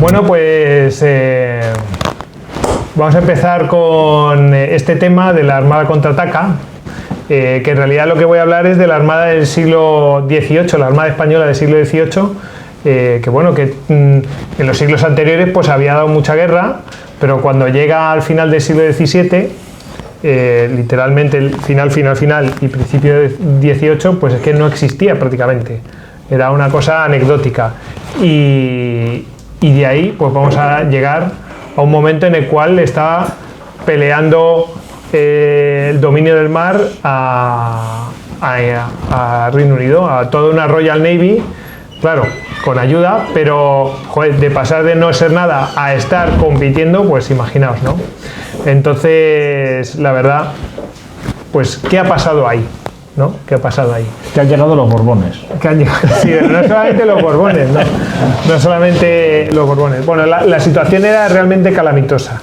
Bueno, pues vamos a empezar con este tema de la Armada contraataca, que en realidad lo que voy a hablar es de la Armada del siglo XVIII, la Armada española del siglo XVIII, que bueno, que en los siglos anteriores pues había dado mucha guerra, pero cuando llega al final del siglo XVII, literalmente el final y principio del XVIII, pues es que no existía prácticamente, era una cosa anecdótica, y de ahí pues vamos a llegar a un momento en el cual está peleando el dominio del mar a Reino Unido, a toda una Royal Navy, claro, con ayuda, pero joder, de pasar de no ser nada a estar compitiendo, pues imaginaos, ¿no? Entonces, la verdad, pues, ¿qué ha pasado ahí? ¿No? ¿Qué ha pasado ahí? Que han llegado los Borbones. Que han llegado, sí, no solamente los Borbones, no solamente los Borbones. Bueno, la situación era realmente calamitosa.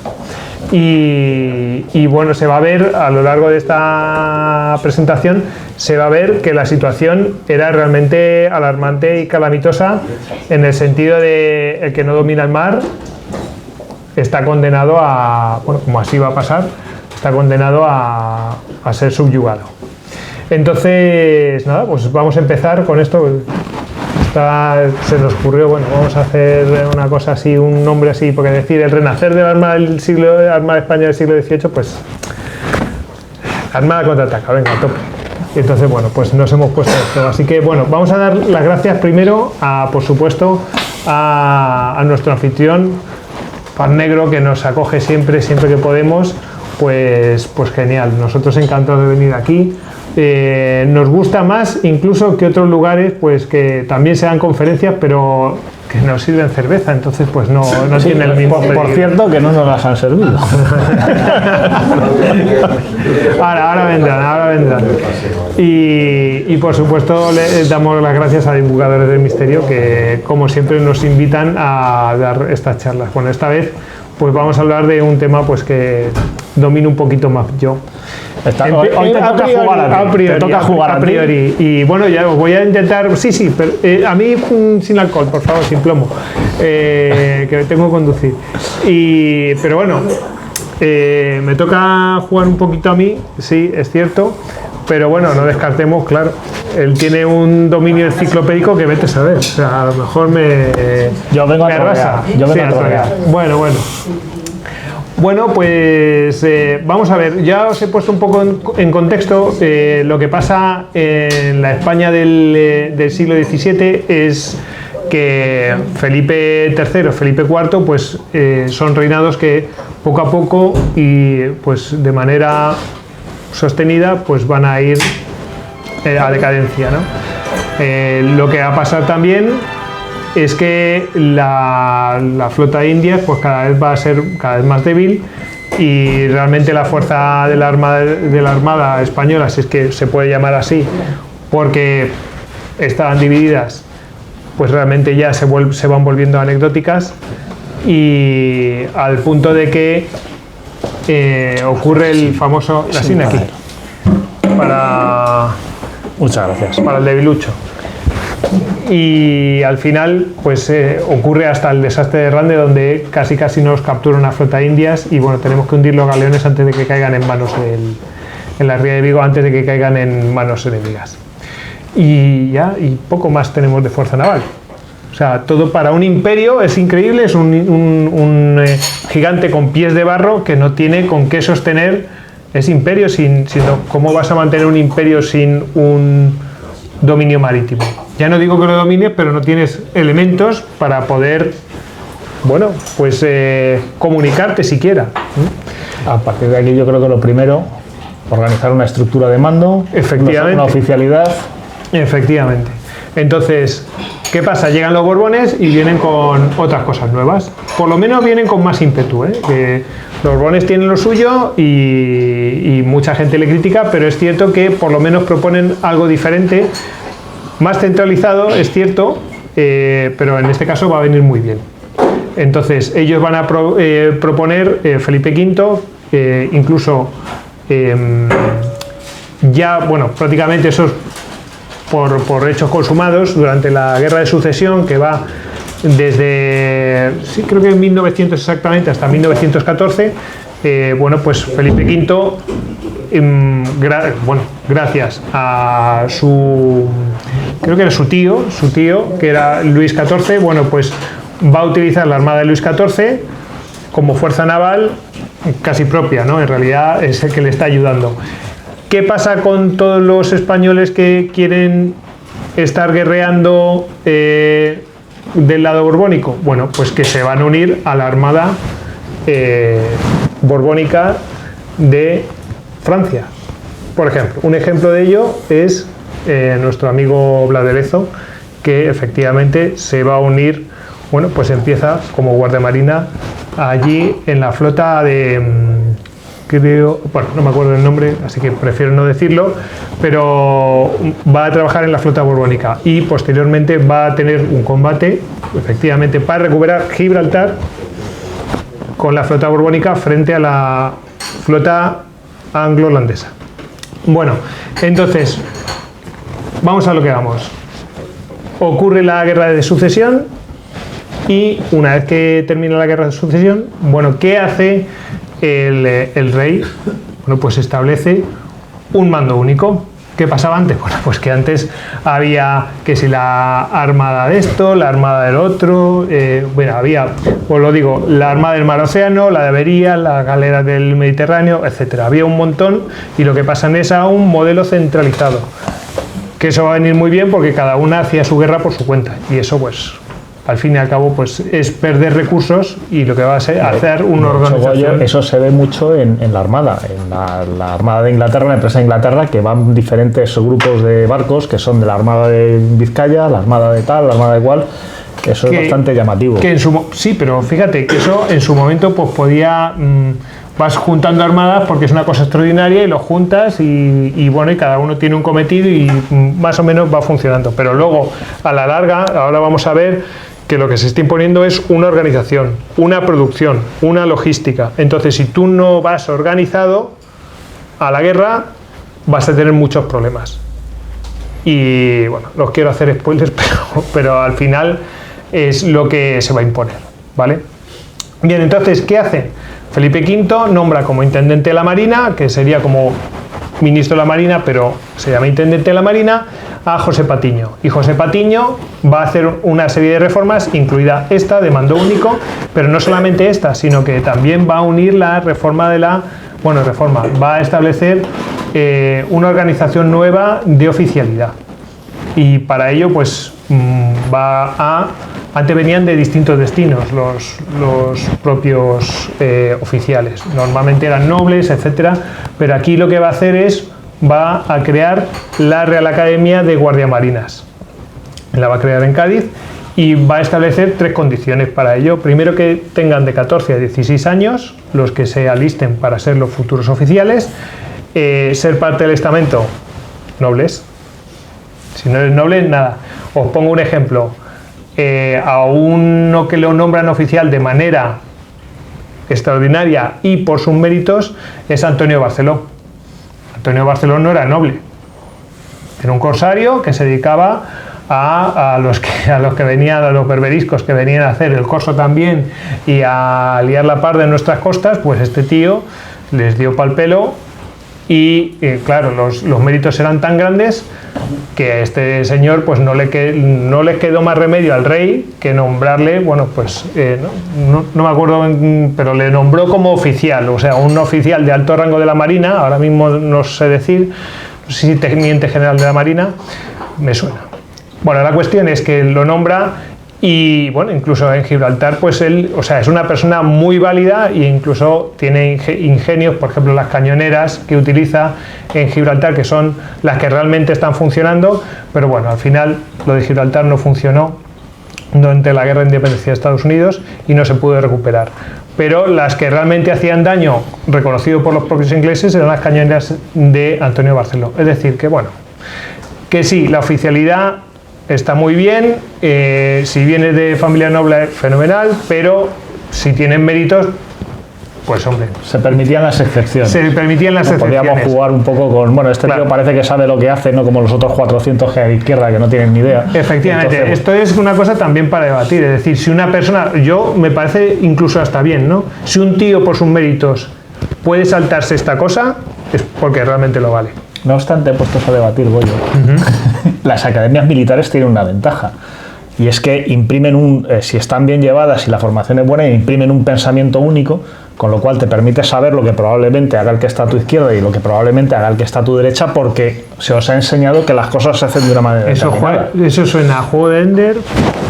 Y bueno, se va a ver a lo largo de esta presentación, se va a ver que la situación era realmente alarmante y calamitosa, en el sentido de el que no domina el mar está condenado a, bueno, como así va a pasar, está condenado a ser subyugado. Entonces, nada, pues vamos a empezar con esto. Se nos ocurrió, bueno, vamos a hacer una cosa así, un nombre así, porque decir el renacer de la Armada Española del siglo XVIII, pues Armada contraataca, venga, a tope. Y entonces, bueno, pues nos hemos puesto esto. Así que, bueno, vamos a dar las gracias primero, por supuesto, a nuestro anfitrión, Paz Negro, que nos acoge siempre que podemos. Pues genial, nosotros encantados de venir aquí. Nos gusta más incluso que otros lugares, pues que también se dan conferencias, pero que nos sirven cerveza, entonces pues no sí, tiene el mismo por cierto, que no nos las han servido. ahora vendrán. Y por supuesto le damos las gracias a Divulgadores del Misterio, que como siempre nos invitan a dar estas charlas. Bueno, esta vez pues vamos a hablar de un tema pues que domino un poquito más yo. Hoy te toca jugar a priori. Y bueno, ya os voy a intentar, pero a mí sin alcohol, por favor, sin plomo, que tengo que conducir. Pero bueno, me toca jugar un poquito a mí, sí, es cierto, pero bueno, no descartemos, claro, él tiene un dominio enciclopédico que vete a saber, o sea, a lo mejor yo vengo a trolear. Bueno, pues vamos a ver, ya os he puesto un poco en contexto. Lo que pasa en la España del siglo XVII es que Felipe III, Felipe IV, pues son reinados que poco a poco y pues de manera sostenida pues van a ir a decadencia, ¿no? Lo que va a pasar también es que la flota de Indias pues cada vez va a ser cada vez más débil, y realmente la fuerza de la Armada española, si es que se puede llamar así, porque estaban divididas, pues realmente ya se van volviendo anecdóticas, y al punto de que ocurre el famoso aquí muchas gracias para el debilucho. Y al final pues ocurre hasta el desastre de Rande, donde casi nos captura una flota de indias, y bueno, tenemos que hundir los galeones antes de que caigan en manos en la ría de Vigo, antes de que caigan en manos enemigas. Y poco más tenemos de fuerza naval. O sea, todo para un imperio es increíble, es un gigante con pies de barro que no tiene con qué sostener ese imperio, sino cómo vas a mantener un imperio sin un dominio marítimo. Ya no digo que lo domines, pero no tienes elementos para poder, bueno, pues comunicarte siquiera. A partir de aquí yo creo que lo primero, organizar una estructura de mando, efectivamente, una oficialidad. Efectivamente. Entonces, ¿qué pasa? Llegan los Borbones y vienen con otras cosas nuevas. Por lo menos vienen con más ímpetu, que los Borbones tienen lo suyo y mucha gente le critica, pero es cierto que por lo menos proponen algo diferente, más centralizado, es cierto, pero en este caso va a venir muy bien. Entonces, ellos van a proponer Felipe V, incluso ya, bueno, prácticamente eso es por hechos consumados durante la Guerra de Sucesión, que va desde, sí, creo que en 1900 exactamente, hasta 1914, bueno, pues Felipe V, bueno, gracias a su, creo que era su tío, que era Luis XIV, bueno, pues va a utilizar la armada de Luis XIV como fuerza naval casi propia, ¿no? En realidad es el que le está ayudando. ¿Qué pasa con todos los españoles que quieren estar guerreando del lado borbónico? Bueno, pues que se van a unir a la armada borbónica de Francia. Por ejemplo, un ejemplo de ello es nuestro amigo Blas de Lezo, que efectivamente se va a unir, bueno, pues empieza como guardiamarina allí en la flota de, creo, bueno, no me acuerdo el nombre, así que prefiero no decirlo, pero va a trabajar en la flota borbónica y posteriormente va a tener un combate, efectivamente, para recuperar Gibraltar con la flota borbónica frente a la flota anglo-holandesa. Bueno, entonces, vamos a lo que vamos. Ocurre la guerra de sucesión y una vez que termina la guerra de sucesión, bueno, ¿qué hace el rey? Bueno, pues establece un mando único. ¿Qué pasaba antes? Bueno, pues que antes había que si la armada de esto, la armada del otro, bueno, había, os lo digo, la armada del mar Océano, la de Avería, la galera del Mediterráneo, etcétera. Había un montón y lo que pasan es a un modelo centralizado. Que eso va a venir muy bien porque cada una hacía su guerra por su cuenta y eso pues al fin y al cabo pues es perder recursos y lo que va a ser hacer una organización. Eso se ve mucho en la armada, en la armada de Inglaterra, la empresa de Inglaterra, que van diferentes grupos de barcos que son de la armada de Vizcaya, la armada de tal, la armada de igual. Eso es bastante llamativo. Sí, pero fíjate que eso en su momento pues podía vas juntando armadas porque es una cosa extraordinaria y lo juntas y bueno, y cada uno tiene un cometido y más o menos va funcionando, pero luego a la larga, ahora vamos a ver que lo que se está imponiendo es una organización, una producción, una logística. Entonces, si tú no vas organizado a la guerra, vas a tener muchos problemas. Y bueno, no os quiero hacer spoilers, pero al final es lo que se va a imponer, ¿vale? Bien, entonces, ¿qué hace? Felipe V nombra como intendente de la Marina, que sería como ministro de la Marina, pero se llama intendente de la Marina, a José Patiño. Y José Patiño va a hacer una serie de reformas, incluida esta de mando único, pero no solamente esta, sino que también va a unir la reforma de la... Bueno, reforma, va a establecer una organización nueva de oficialidad. Y para ello, pues, va a... Antes venían de distintos destinos los propios oficiales. Normalmente eran nobles, etcétera, pero aquí lo que va a hacer es va a crear la Real Academia de Guardiamarinas. La va a crear en Cádiz y va a establecer 3 condiciones para ello. Primero, que tengan de 14 a 16 años los que se alisten para ser los futuros oficiales, ser parte del estamento, nobles. Si no eres noble, nada. Os pongo un ejemplo. A uno que lo nombran oficial de manera extraordinaria y por sus méritos es Antonio Barceló. Antonio Barceló no era noble, era un corsario que se dedicaba a los que venían, a los berberiscos que venían a hacer el corso también y a liar la parda en nuestras costas. Pues este tío les dio pal pelo y claro, los méritos eran tan grandes que a este señor pues no le quedó más remedio al rey que nombrarle, bueno, pues no me acuerdo, pero le nombró como oficial, o sea, un oficial de alto rango de la Marina, ahora mismo no sé decir, no sé si teniente general de la Marina, me suena. Bueno, la cuestión es que lo nombra y, bueno, incluso en Gibraltar, pues él, o sea, es una persona muy válida e incluso tiene ingenios, por ejemplo, las cañoneras que utiliza en Gibraltar, que son las que realmente están funcionando, pero bueno, al final lo de Gibraltar no funcionó durante la guerra de independencia de Estados Unidos y no se pudo recuperar. Pero las que realmente hacían daño, reconocido por los propios ingleses, eran las cañoneras de Antonio Barceló. Es decir, que bueno, que sí, la oficialidad está muy bien, si vienes de familia noble, fenomenal, pero si tienen méritos, Pues hombre, se permitían las excepciones. Se permitían las excepciones. Podíamos jugar un poco con, bueno, este tío parece que sabe lo que hace, no como los otros 400 que hay a la izquierda que no tienen ni idea. Efectivamente, entonces, esto es una cosa también para debatir, es decir, si una persona, yo me parece incluso hasta bien, ¿no? Si un tío por sus méritos puede saltarse esta cosa, es porque realmente lo vale. No obstante, puestos a debatir, Goyo, las academias militares tienen una ventaja. Y es que imprimen si están bien llevadas y si la formación es buena, imprimen un pensamiento único, con lo cual te permite saber lo que probablemente haga el que está a tu izquierda y lo que probablemente haga el que está a tu derecha, porque se os ha enseñado que las cosas se hacen de una manera determinada. Eso suena a juego de Ender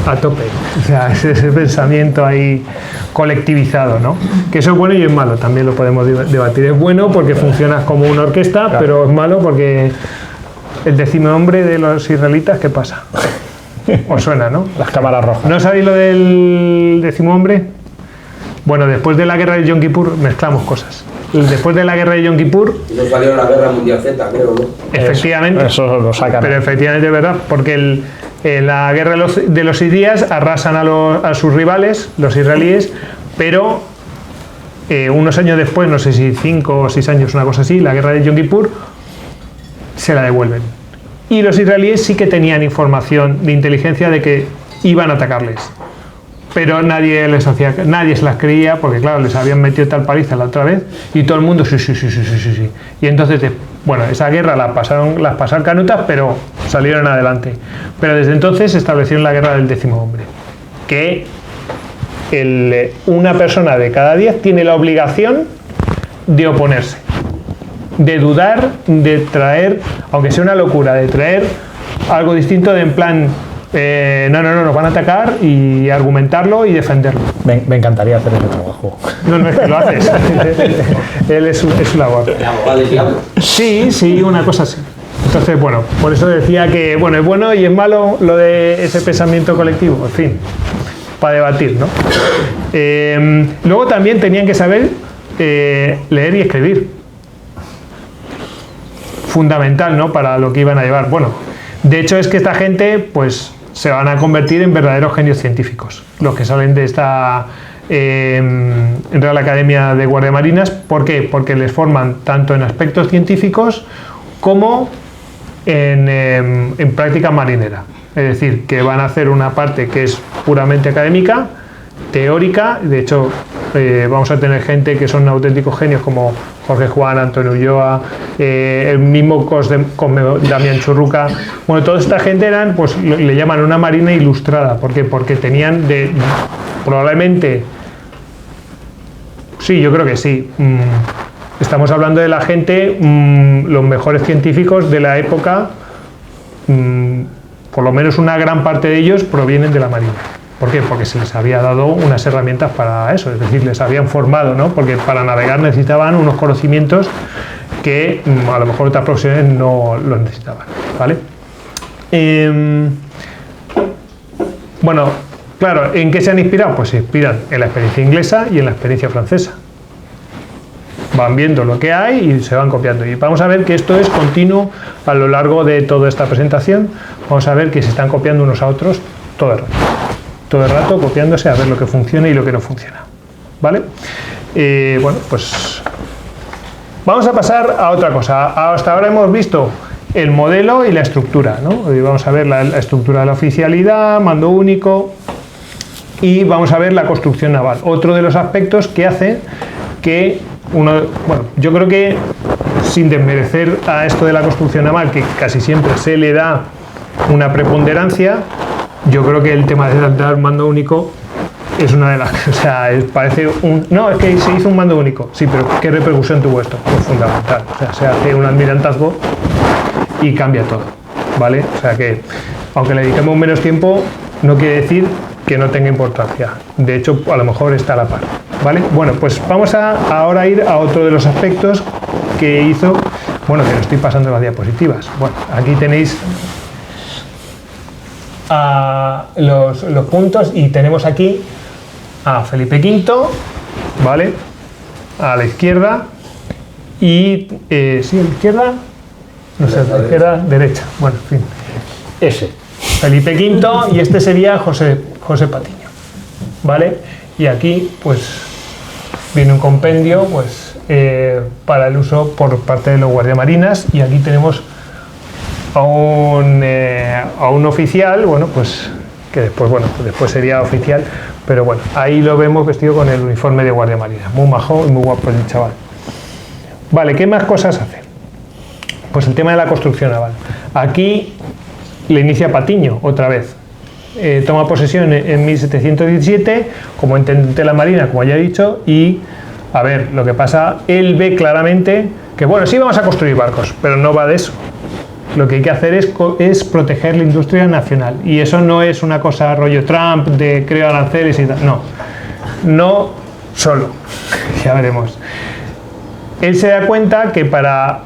a tope. O sea, ese pensamiento ahí colectivizado, ¿no? Que eso es bueno y es malo, también lo podemos debatir. Es bueno porque funcionas como una orquesta, claro, pero es malo porque el 10º hombre de los israelitas, ¿qué pasa? Os suena, ¿no? Las cámaras rojas. ¿No sabéis lo del 10º hombre? Bueno, después de la guerra de Yom Kippur mezclamos cosas. Después de la guerra de Yom Kippur... Eso salió en la Guerra Mundial Z, creo, ¿no? Efectivamente. Eso lo sacan. Pero efectivamente es verdad, porque la guerra de los 6 días arrasan a sus rivales, los israelíes, pero unos años después, no sé si 5 o 6 años, una cosa así, la guerra de Yom Kippur, se la devuelven. Y los israelíes sí que tenían información de inteligencia de que iban a atacarles. Pero nadie se las creía, porque claro, les habían metido tal paliza la otra vez, y todo el mundo sí. Y entonces, bueno, esa guerra las pasaron canutas, pero salieron adelante. Pero desde entonces se estableció la guerra del 10º hombre, que una persona de cada 10 tiene la obligación de oponerse, de dudar, de traer, aunque sea una locura, de traer algo distinto, de en plan... no, nos van a atacar, y argumentarlo y defenderlo. Me encantaría hacer ese trabajo. No, es que lo haces. Él es su labor. ¿El abogado del diablo? Sí, una cosa así. Entonces, bueno, por eso decía que, bueno, es bueno y es malo lo de ese pensamiento colectivo, en fin, para debatir, ¿no? Luego también tenían que saber leer y escribir. Fundamental, ¿no? Para lo que iban a llevar. Bueno, de hecho es que esta gente, pues, se van a convertir en verdaderos genios científicos, los que salen de esta Real Academia de Guardiamarinas. ¿Por qué? Porque les forman tanto en aspectos científicos como en práctica marinera. Es decir, que van a hacer una parte que es puramente académica, teórica. De hecho, vamos a tener gente que son auténticos genios como Jorge Juan, Antonio Ulloa, el mismo Cosme Damián Churruca. Bueno, toda esta gente eran, pues le llaman una marina ilustrada. ¿Por qué? Porque tenían probablemente, sí, yo creo que sí. Estamos hablando de la gente, los mejores científicos de la época, por lo menos una gran parte de ellos provienen de la marina. ¿Por qué? Porque se les había dado unas herramientas para eso, es decir, les habían formado, ¿no? Porque para navegar necesitaban unos conocimientos que a lo mejor otras profesiones no los necesitaban, ¿vale? Bueno, claro, ¿en qué se han inspirado? Pues se inspiran en la experiencia inglesa y en la experiencia francesa. Van viendo lo que hay y se van copiando. Y vamos a ver que esto es continuo a lo largo de toda esta presentación. Vamos a ver que se están copiando unos a otros todo el rato. Todo el rato copiándose a ver lo que funciona y lo que no funciona, ¿vale? Bueno, pues vamos a pasar a otra cosa. Hasta ahora hemos visto el modelo y la estructura, ¿no? Hoy vamos a ver la estructura de la oficialidad, mando único, y vamos a ver la construcción naval. Otro de los aspectos que hace que bueno, yo creo que, sin desmerecer a esto de la construcción naval, que casi siempre se le da una preponderancia, yo creo que el tema de dar mando único es una de las... O sea, parece un... No, es que se hizo un mando único. Sí, pero ¿qué repercusión tuvo esto? Pues fundamental. O sea, se hace un almirantazgo y cambia todo, ¿vale? O sea que, aunque le dediquemos menos tiempo, no quiere decir que no tenga importancia. De hecho, a lo mejor está a la par, ¿vale? Bueno, pues vamos a ahora ir a otro de los aspectos que hizo... Bueno, que no estoy pasando las diapositivas. Bueno, aquí tenéis... los puntos, y tenemos aquí a Felipe V, ¿vale? A la izquierda, y sí, a la izquierda, no sé, a la izquierda, derecha, bueno, en fin, ese, Felipe V, y este sería José Patiño, ¿vale? Y aquí, pues, viene un compendio pues, para el uso por parte de los guardiamarinas, y aquí tenemos a un oficial, bueno, pues que después sería oficial, pero bueno, ahí lo vemos vestido con el uniforme de guardiamarina, muy majo y muy guapo el chaval. Vale, ¿qué más cosas hace? Pues el tema de la construcción naval. Aquí le inicia Patiño otra vez. Toma posesión en 1717 como intendente de la Marina, como ya he dicho, y a ver, lo que pasa, él ve claramente que, bueno, sí vamos a construir barcos, pero no va de eso. Lo que hay que hacer es proteger la industria nacional, y eso no es una cosa rollo Trump de creo aranceles y tal, no solo, ya veremos. Él se da cuenta que para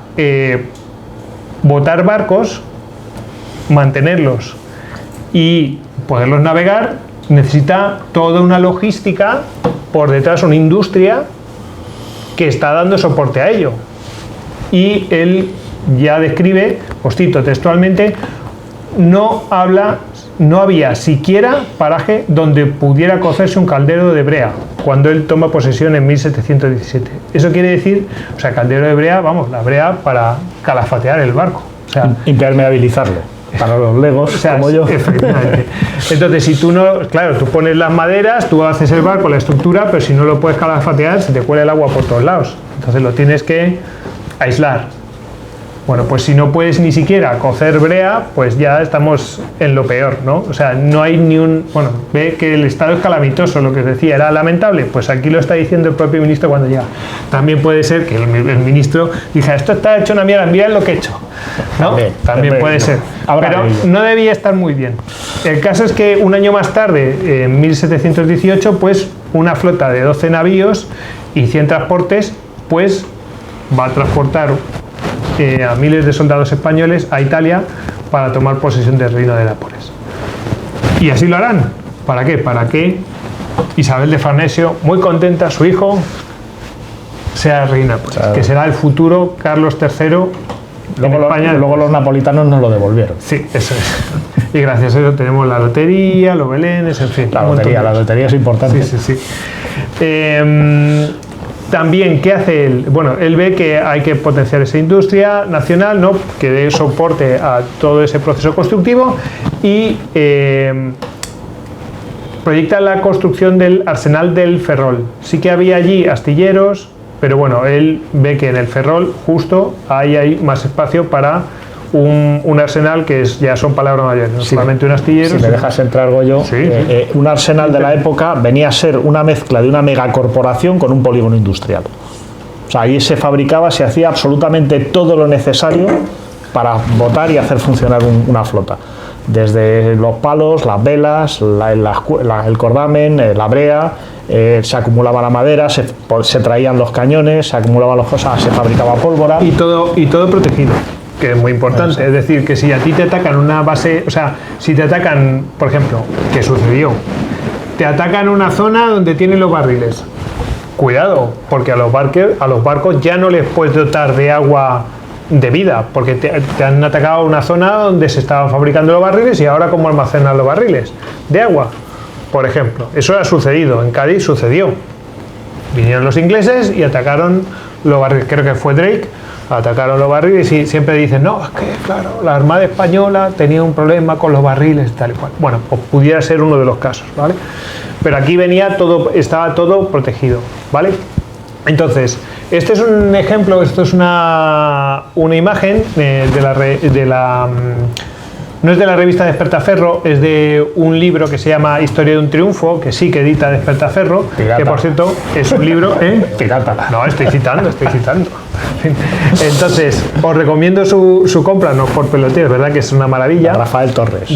botar barcos, mantenerlos y poderlos navegar, necesita toda una logística por detrás, una industria que está dando soporte a ello. Y él ya describe, os cito textualmente, no había siquiera paraje donde pudiera cocerse un caldero de brea cuando él toma posesión en 1717. Eso quiere decir, o sea, caldero de brea, vamos, la brea para calafatear el barco. O sea, impermeabilizarlo. Para los legos, o sea, como yo. Efectivamente. Entonces, si tú no, claro, tú pones las maderas, tú haces el barco, la estructura, pero si no lo puedes calafatear, se te cuela el agua por todos lados. Entonces lo tienes que aislar. Bueno, pues si no puedes ni siquiera cocer brea, pues ya estamos en lo peor, ¿no? O sea, no hay ni un... Bueno, ve que el estado es calamitoso, lo que os decía, era lamentable, pues aquí lo está diciendo el propio ministro cuando llega. También puede ser que el ministro diga, esto está hecho una mierda, mirad lo que he hecho, ¿no? También puede ser. Pero no debía estar muy bien. El caso es que un año más tarde, en 1718, pues una flota de 12 navíos y 100 transportes, pues va a transportar a miles de soldados españoles a Italia para tomar posesión del reino de Nápoles. Y así lo harán. ¿Para qué? Para que Isabel de Farnesio, muy contenta, su hijo, sea reina, pues, que será el futuro Carlos III. Luego los napolitanos nos lo devolvieron. Sí, eso es. Y gracias a eso tenemos la lotería, los belenes, en fin. La lotería es importante. Sí. También, ¿qué hace él? Bueno, él ve que hay que potenciar esa industria nacional, ¿no?, que dé soporte a todo ese proceso constructivo, y proyecta la construcción del arsenal del Ferrol. Sí que había allí astilleros, pero bueno, él ve que en el Ferrol justo ahí hay más espacio para un arsenal que ya son palabras mayores, no solamente un astillero. Si me dejas entrar, Goyo, un arsenal de la época venía a ser una mezcla de una megacorporación con un polígono industrial. O sea, ahí se fabricaba, se hacía absolutamente todo lo necesario para botar y hacer funcionar una flota. Desde los palos, las velas, el cordamen, la brea, se acumulaba la madera, se traían los cañones, se acumulaban las cosas, se fabricaba pólvora. Y todo protegido, que es muy importante. Es decir, que si a ti te atacan una base, o sea, si te atacan, por ejemplo, ¿qué sucedió? Te atacan una zona donde tienen los barriles. Cuidado, porque a los barcos ya no les puedes dotar de agua de vida, porque te han atacado una zona donde se estaban fabricando los barriles, y ahora ¿cómo almacenan los barriles? De agua, por ejemplo. Eso ha sucedido, en Cádiz sucedió. Vinieron los ingleses y atacaron los barriles, creo que fue Drake, atacaron los barriles, y siempre dicen, no, es que claro, la Armada Española tenía un problema con los barriles, tal y cual. Bueno, pues pudiera ser uno de los casos, ¿vale? Pero aquí estaba todo protegido, ¿vale? Entonces, este es un ejemplo, esto es una imagen no es de la revista Despertaferro, es de un libro que se llama Historia de un triunfo, que sí que edita Despertaferro, Pirata. que por cierto es un libro... Pirata. No, estoy citando. Entonces, os recomiendo su compra, no por peloteo, es verdad que es una maravilla. De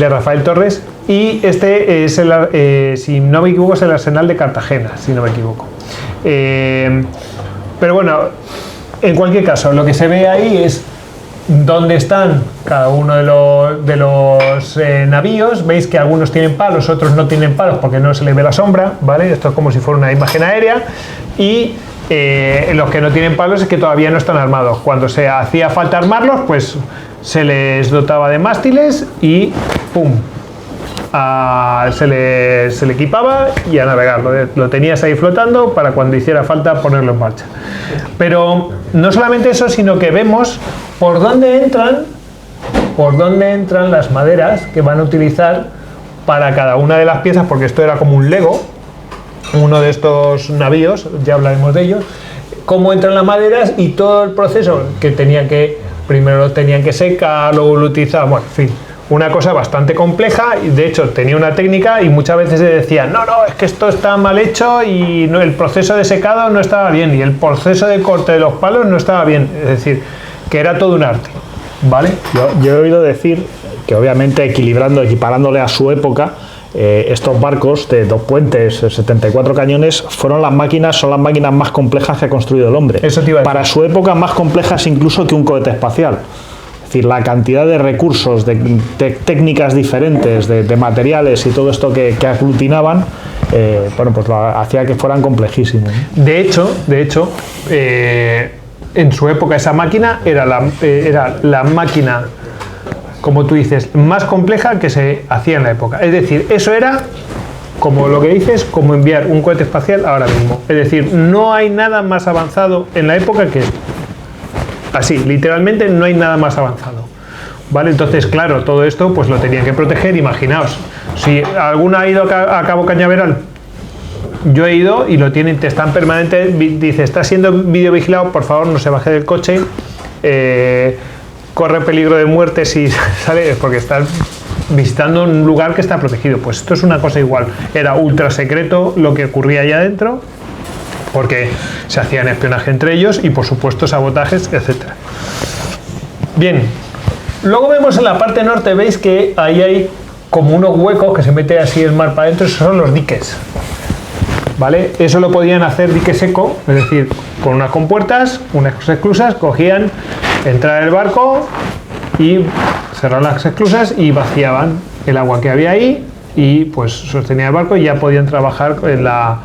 Rafael Torres. Y este es, si no me equivoco, es el Arsenal de Cartagena, si no me equivoco. Pero bueno, en cualquier caso, lo que se ve ahí es dónde están cada uno de los navíos. Veis que algunos tienen palos, otros no tienen palos porque no se les ve la sombra, ¿vale? Esto es como si fuera una imagen aérea. Y los que no tienen palos es que todavía no están armados. Cuando se hacía falta armarlos, pues se les dotaba de mástiles y ¡pum!, se le equipaba y a navegar. Lo tenías ahí flotando para cuando hiciera falta ponerlo en marcha. Pero no solamente eso, sino que vemos por dónde entran las maderas que van a utilizar para cada una de las piezas, porque esto era como un Lego, uno de estos navíos, ya hablaremos de ellos, cómo entran las maderas y todo el proceso que primero lo tenían que secar, luego lo utilizaban, bueno, en fin, una cosa bastante compleja, y de hecho tenía una técnica y muchas veces se decía, no, es que esto está mal hecho y el proceso de secado no estaba bien y el proceso de corte de los palos no estaba bien, es decir, que era todo un arte, ¿vale? Yo he oído decir que obviamente equiparándole a su época, estos barcos de 2 puentes, 74 cañones, son las máquinas más complejas que ha construido el hombre. Eso te iba a decir. Para su época, más complejas incluso que un cohete espacial. Es decir, la cantidad de recursos, de técnicas diferentes, de materiales y todo esto que aglutinaban, pues lo hacía que fueran complejísimos. De hecho, en su época esa máquina era la máquina, como tú dices, más compleja que se hacía en la época. Es decir, eso era, como lo que dices, como enviar un cohete espacial ahora mismo. Es decir, no hay nada más avanzado en la época que esto. Así, literalmente no hay nada más avanzado. ¿Vale? Entonces, claro, todo esto pues lo tenían que proteger. Imaginaos, si alguno ha ido a Cabo Cañaveral, yo he ido y lo tienen, te están permanente, dice, está siendo videovigilado, por favor no se baje del coche, corre peligro de muerte si sale, porque está visitando un lugar que está protegido. Pues esto es una cosa igual, era ultra secreto lo que ocurría allá adentro, porque se hacían espionaje entre ellos y por supuesto sabotajes, etcétera. Bien, luego vemos en la parte norte, veis que ahí hay como unos huecos que se mete así el mar para adentro, esos son los diques. ¿Vale? Eso lo podían hacer dique seco, es decir, con unas compuertas, unas esclusas, cogían, entraba el barco y cerraban las esclusas y vaciaban el agua que había ahí y pues sostenía el barco y ya podían trabajar en la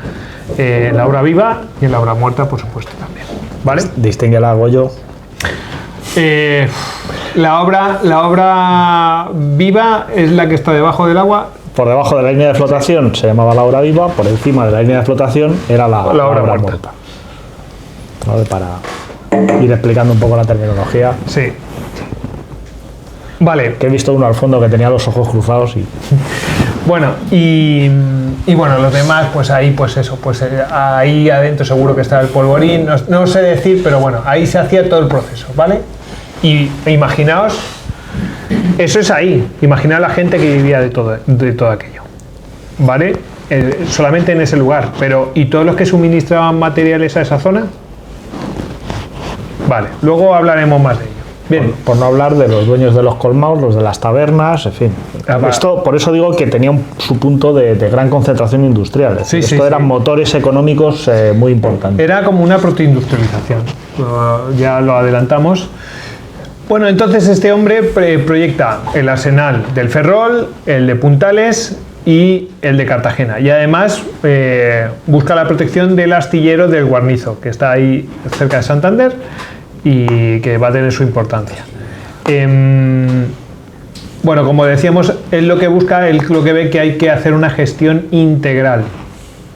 obra viva y en la obra muerta, por supuesto, también. ¿Vale? Distingue el agollo. La obra viva es la que está debajo del agua. Por debajo de la línea de flotación se llamaba la obra viva, por encima de la línea de flotación era la obra muerta. ¿Vale? Para ir explicando un poco la terminología. Sí. Vale. Que he visto uno al fondo que tenía los ojos cruzados y... Bueno, y bueno, los demás, pues ahí, pues eso, pues ahí adentro seguro que estaba el polvorín, no sé decir, pero bueno, ahí se hacía todo el proceso, ¿vale? Y imaginaos, eso es ahí, imaginaos la gente que vivía de todo aquello, ¿vale? Solamente en ese lugar, pero ¿y todos los que suministraban materiales a esa zona? Vale, luego hablaremos más de ello. Bien. Por no hablar de los dueños de los colmados, los de las tabernas, en fin. Esto, por eso digo que tenía su punto de gran concentración industrial. Sí, esto eran motores económicos muy importantes. Era como una protoindustrialización, ya lo adelantamos. Bueno, entonces este hombre proyecta el arsenal del Ferrol, el de Puntales y el de Cartagena. Y además busca la protección del astillero del Guarnizo, que está ahí cerca de Santander, y que va a tener su importancia. Bueno, como decíamos, él lo que busca, él lo que ve que hay que hacer una gestión integral.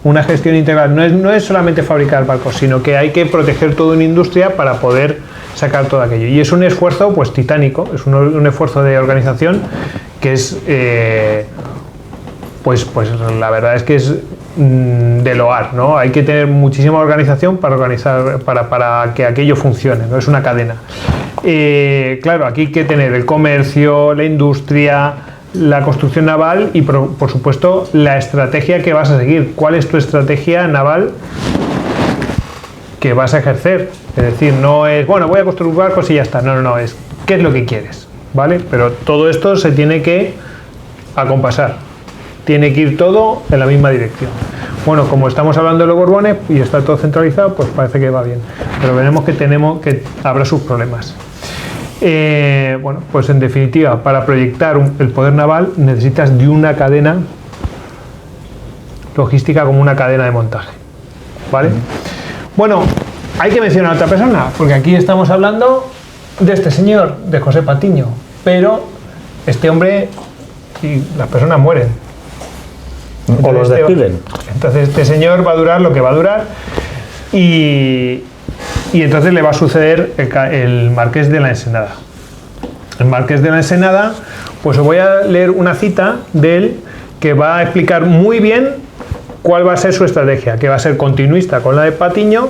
Una gestión integral no es solamente fabricar barcos, sino que hay que proteger toda una industria para poder sacar todo aquello. Y es un esfuerzo pues titánico, es un esfuerzo de organización que es, pues la verdad es que es de loar, ¿no? Hay que tener muchísima organización para organizar, para que aquello funcione, no es una cadena. Claro, aquí hay que tener el comercio, la industria, la construcción naval y por supuesto la estrategia que vas a seguir. ¿Cuál es tu estrategia naval que vas a ejercer? Es decir, no es, bueno, voy a construir barcos y ya está. No, es qué es lo que quieres, ¿vale? Pero todo esto se tiene que acompasar. Tiene que ir todo en la misma dirección. Bueno, como estamos hablando de los Borbones y está todo centralizado, pues parece que va bien. Pero veremos que habrá sus problemas. Bueno, pues en definitiva, para proyectar el poder naval necesitas de una cadena logística como una cadena de montaje, ¿vale? Bueno, hay que mencionar a otra persona, porque aquí estamos hablando de este señor, de José Patiño, pero este hombre y las personas mueren. O los despiden. Entonces este señor va a durar lo que va a durar y entonces le va a suceder el Marqués de la Ensenada. El Marqués de la Ensenada, pues os voy a leer una cita de él que va a explicar muy bien cuál va a ser su estrategia, que va a ser continuista con la de Patiño,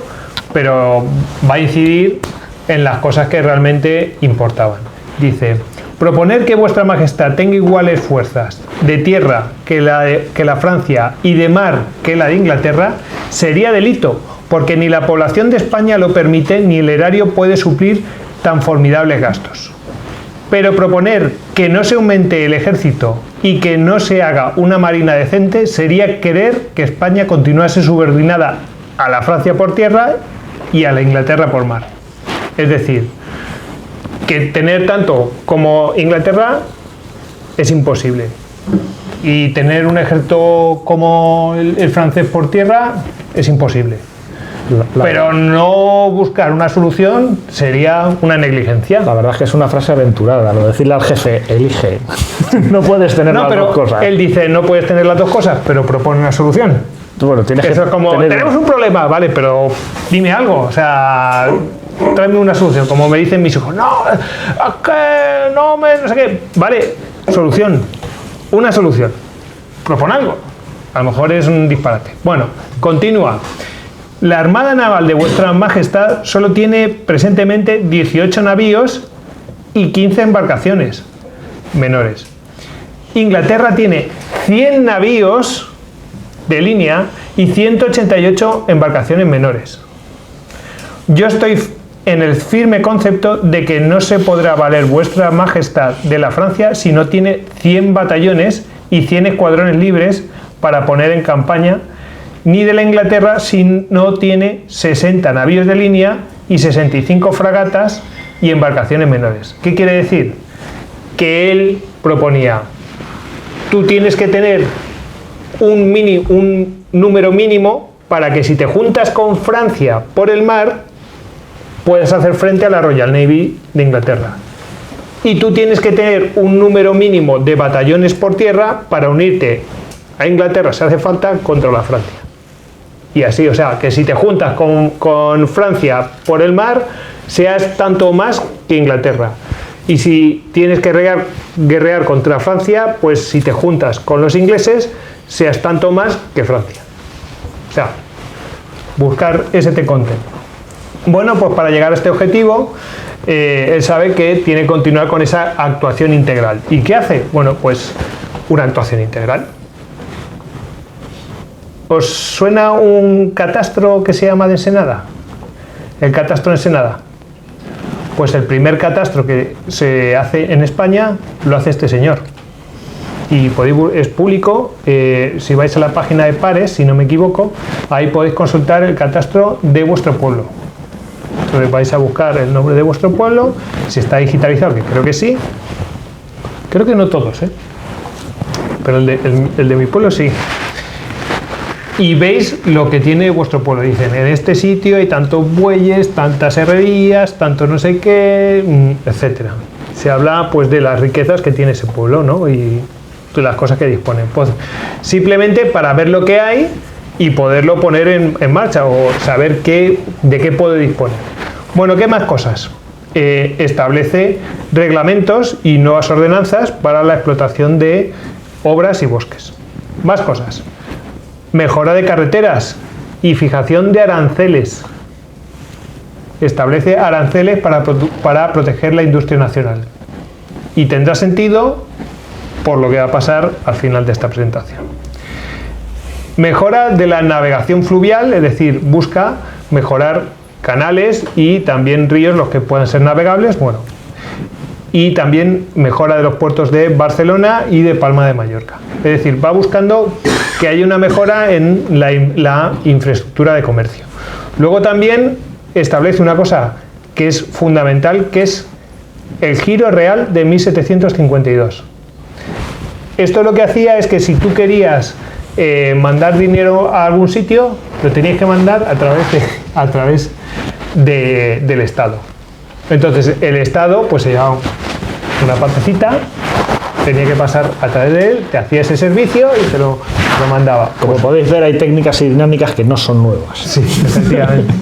pero va a incidir en las cosas que realmente importaban. Dice: proponer que vuestra majestad tenga iguales fuerzas de tierra que la Francia y de mar que la de Inglaterra sería delito, porque ni la población de España lo permite ni el erario puede suplir tan formidables gastos. Pero proponer que no se aumente el ejército y que no se haga una marina decente sería querer que España continuase subordinada a la Francia por tierra y a la Inglaterra por mar. Es decir, que tener tanto como Inglaterra es imposible. Y tener un ejército como el francés por tierra es imposible. Pero no buscar una solución sería una negligencia. La verdad es que es una frase aventurada, lo de decirle al jefe, elige. No puedes tener las dos cosas. Él dice, no puedes tener las dos cosas, pero propone una solución. Bueno, tienes Eso que es como, tenemos un problema, vale, pero dime algo, o sea, tráeme una solución. Como me dicen mis hijos, no, es que no sé qué. Vale, solución, una solución. Propon algo. A lo mejor es un disparate. Bueno, continúa. La Armada Naval de Vuestra Majestad solo tiene presentemente 18 navíos y 15 embarcaciones menores. Inglaterra tiene 100 navíos de línea y 188 embarcaciones menores. Yo estoy en el firme concepto de que no se podrá valer Vuestra Majestad de la Francia si no tiene 100 batallones y 100 escuadrones libres para poner en campaña, ni de la Inglaterra si no tiene 60 navíos de línea y 65 fragatas y embarcaciones menores. ¿Qué quiere decir? Que él proponía, tú tienes que tener un número mínimo para que si te juntas con Francia por el mar, puedas hacer frente a la Royal Navy de Inglaterra. Y tú tienes que tener un número mínimo de batallones por tierra para unirte a Inglaterra, si hace falta, contra la Francia. Y así, o sea, que si te juntas con Francia por el mar, seas tanto más que Inglaterra. Y si tienes que guerrear contra Francia, pues si te juntas con los ingleses, seas tanto más que Francia. O sea, buscar ese te-content. Bueno, pues para llegar a este objetivo, él sabe que tiene que continuar con esa actuación integral. ¿Y qué hace? Bueno, pues una actuación integral. ¿Os suena un catastro que se llama de Ensenada? El catastro de Ensenada. Pues el primer catastro que se hace en España lo hace este señor. Y es público, si vais a la página de Pares, si no me equivoco, ahí podéis consultar el catastro de vuestro pueblo. Entonces vais a buscar el nombre de vuestro pueblo, si está digitalizado, que creo que sí. Creo que no todos, pero el de mi pueblo sí. Y veis lo que tiene vuestro pueblo. Dicen, en este sitio hay tantos bueyes, tantas herrerías, tanto no sé qué, etcétera. Se habla pues de las riquezas que tiene ese pueblo, ¿no? Y de las cosas que disponen. Pues simplemente para ver lo que hay y poderlo poner en marcha o saber de qué puede disponer. Bueno, ¿qué más cosas? Establece reglamentos y nuevas ordenanzas para la explotación de obras y bosques. Más cosas. Mejora de carreteras y fijación de aranceles. Establece aranceles para proteger la industria nacional. Y tendrá sentido por lo que va a pasar al final de esta presentación. Mejora de la navegación fluvial, es decir, busca mejorar canales y también ríos, los que puedan ser navegables, bueno. Y también mejora de los puertos de Barcelona y de Palma de Mallorca. Es decir, va buscando que haya una mejora en la infraestructura de comercio. Luego también establece una cosa que es fundamental, que es el giro real de 1752. Esto lo que hacía es que si tú querías mandar dinero a algún sitio, lo tenías que mandar a través del Estado. Entonces el Estado pues se llevaba una partecita, tenía que pasar a través de él, te hacía ese servicio y te lo mandaba. Como podéis ver, hay técnicas y dinámicas que no son nuevas. Sí, efectivamente.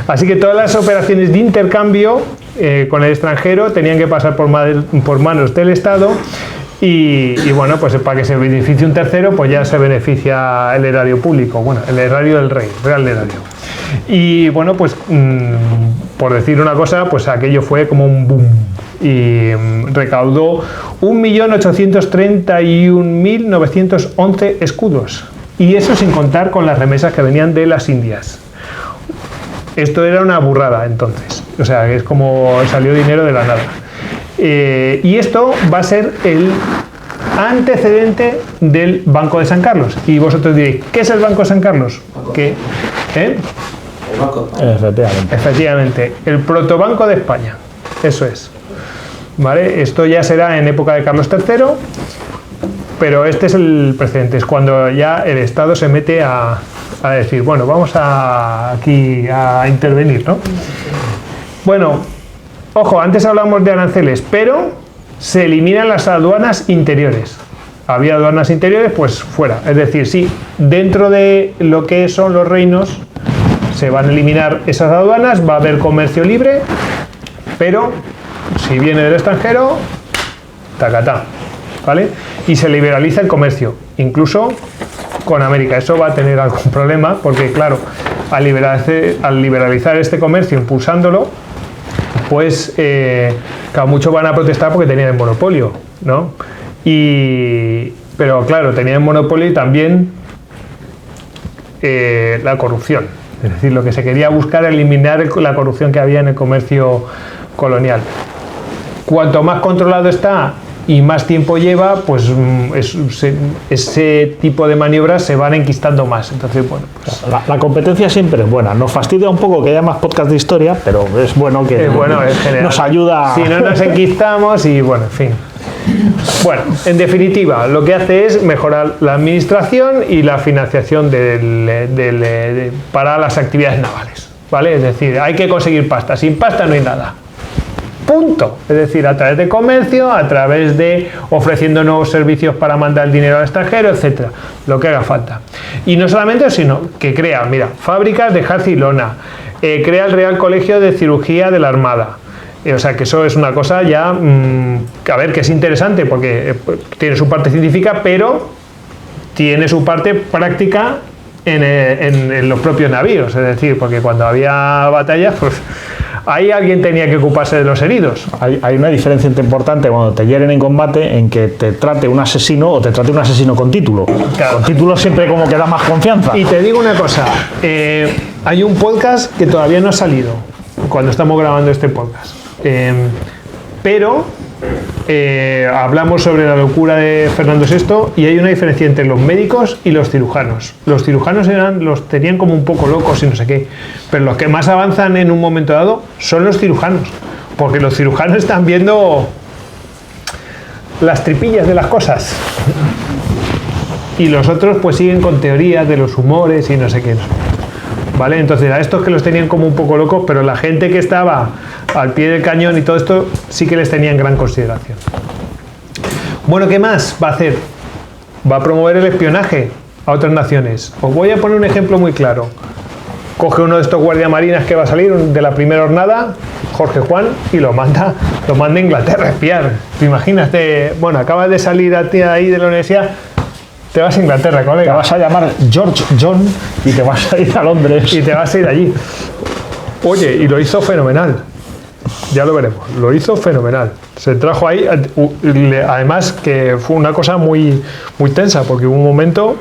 Así que todas las operaciones de intercambio con el extranjero tenían que pasar por manos del Estado y bueno, pues para que se beneficie un tercero, pues ya se beneficia el erario público, bueno, el erario del rey, real erario. Y bueno, pues por decir una cosa, pues aquello fue como un boom y recaudó 1.831.911 escudos, y eso sin contar con las remesas que venían de las Indias. Esto era una burrada entonces, o sea, es como salió dinero de la nada. Y esto va a ser el antecedente del Banco de San Carlos. Y vosotros diréis, ¿qué es el Banco de San Carlos? ¿Qué? El banco. Efectivamente, el protobanco de España, eso es. ¿Vale? Esto ya será en época de Carlos III, pero este es el precedente, es cuando ya el Estado se mete a decir, bueno, vamos aquí a intervenir, ¿no? Bueno, ojo, antes hablamos de aranceles, pero se eliminan las aduanas interiores. Había aduanas interiores, pues fuera. Es decir, sí, dentro de lo que son los reinos se van a eliminar esas aduanas, va a haber comercio libre, pero si viene del extranjero, tacatá, ¿vale? Y se liberaliza el comercio, incluso con América. Eso va a tener algún problema, porque claro, al liberalizar este comercio, impulsándolo, pues claro, muchos van a protestar porque tenían el monopolio, ¿no? Pero claro, tenían el monopolio y también la corrupción. Es decir, lo que se quería buscar era eliminar la corrupción que había en el comercio colonial. Cuanto más controlado está y más tiempo lleva, pues ese tipo de maniobras se van enquistando más. Entonces, bueno, pues la competencia siempre es buena. Nos fastidia un poco que haya más podcast de historia, pero es bueno que nos ayuda. Si no nos enquistamos y bueno, en fin. Bueno, en definitiva, lo que hace es mejorar la administración y la financiación para las actividades navales, ¿vale? Es decir, hay que conseguir pasta. Sin pasta no hay nada. Punto. Es decir, a través de comercio, a través de ofreciendo nuevos servicios para mandar el dinero al extranjero, etcétera, lo que haga falta. Y no solamente eso, sino que crea, mira, fábricas de jarza y lona, crea el Real Colegio de Cirugía de la Armada. O sea, que eso es una cosa ya, a ver, que es interesante porque tiene su parte científica, pero tiene su parte práctica en los propios navíos. Es decir, porque cuando había batallas, pues ahí alguien tenía que ocuparse de los heridos. Hay una diferencia importante cuando te hieren en combate en que te trate un asesino o te trate un asesino con título. Claro. Con título siempre como que da más confianza. Y te digo una cosa, hay un podcast que todavía no ha salido cuando estamos grabando este podcast. Pero hablamos sobre la locura de Fernando VI y hay una diferencia entre los médicos y los cirujanos. Los cirujanos los tenían como un poco locos y no sé qué, pero los que más avanzan en un momento dado son los cirujanos, porque los cirujanos están viendo las tripillas de las cosas y los otros pues siguen con teorías de los humores y no sé qué. ¿Vale? Entonces a estos que los tenían como un poco locos, pero la gente que estaba al pie del cañón y todo esto sí que les tenía en gran consideración. Bueno, ¿qué más va a hacer? Va a promover el espionaje a otras naciones. Os voy a poner un ejemplo muy claro. Coge uno de estos guardiamarinas que va a salir de la primera jornada, Jorge Juan, y lo manda a Inglaterra a espiar. ¿Te imaginas? Bueno, acabas de salir a ti ahí de la universidad, te vas a Inglaterra, colega. Te vas a llamar George John y te vas a ir a Londres. Y te vas a ir allí. Oye, y lo hizo fenomenal. Ya lo veremos. Lo hizo fenomenal. Se trajo ahí, además que fue una cosa muy, muy tensa, porque hubo un momento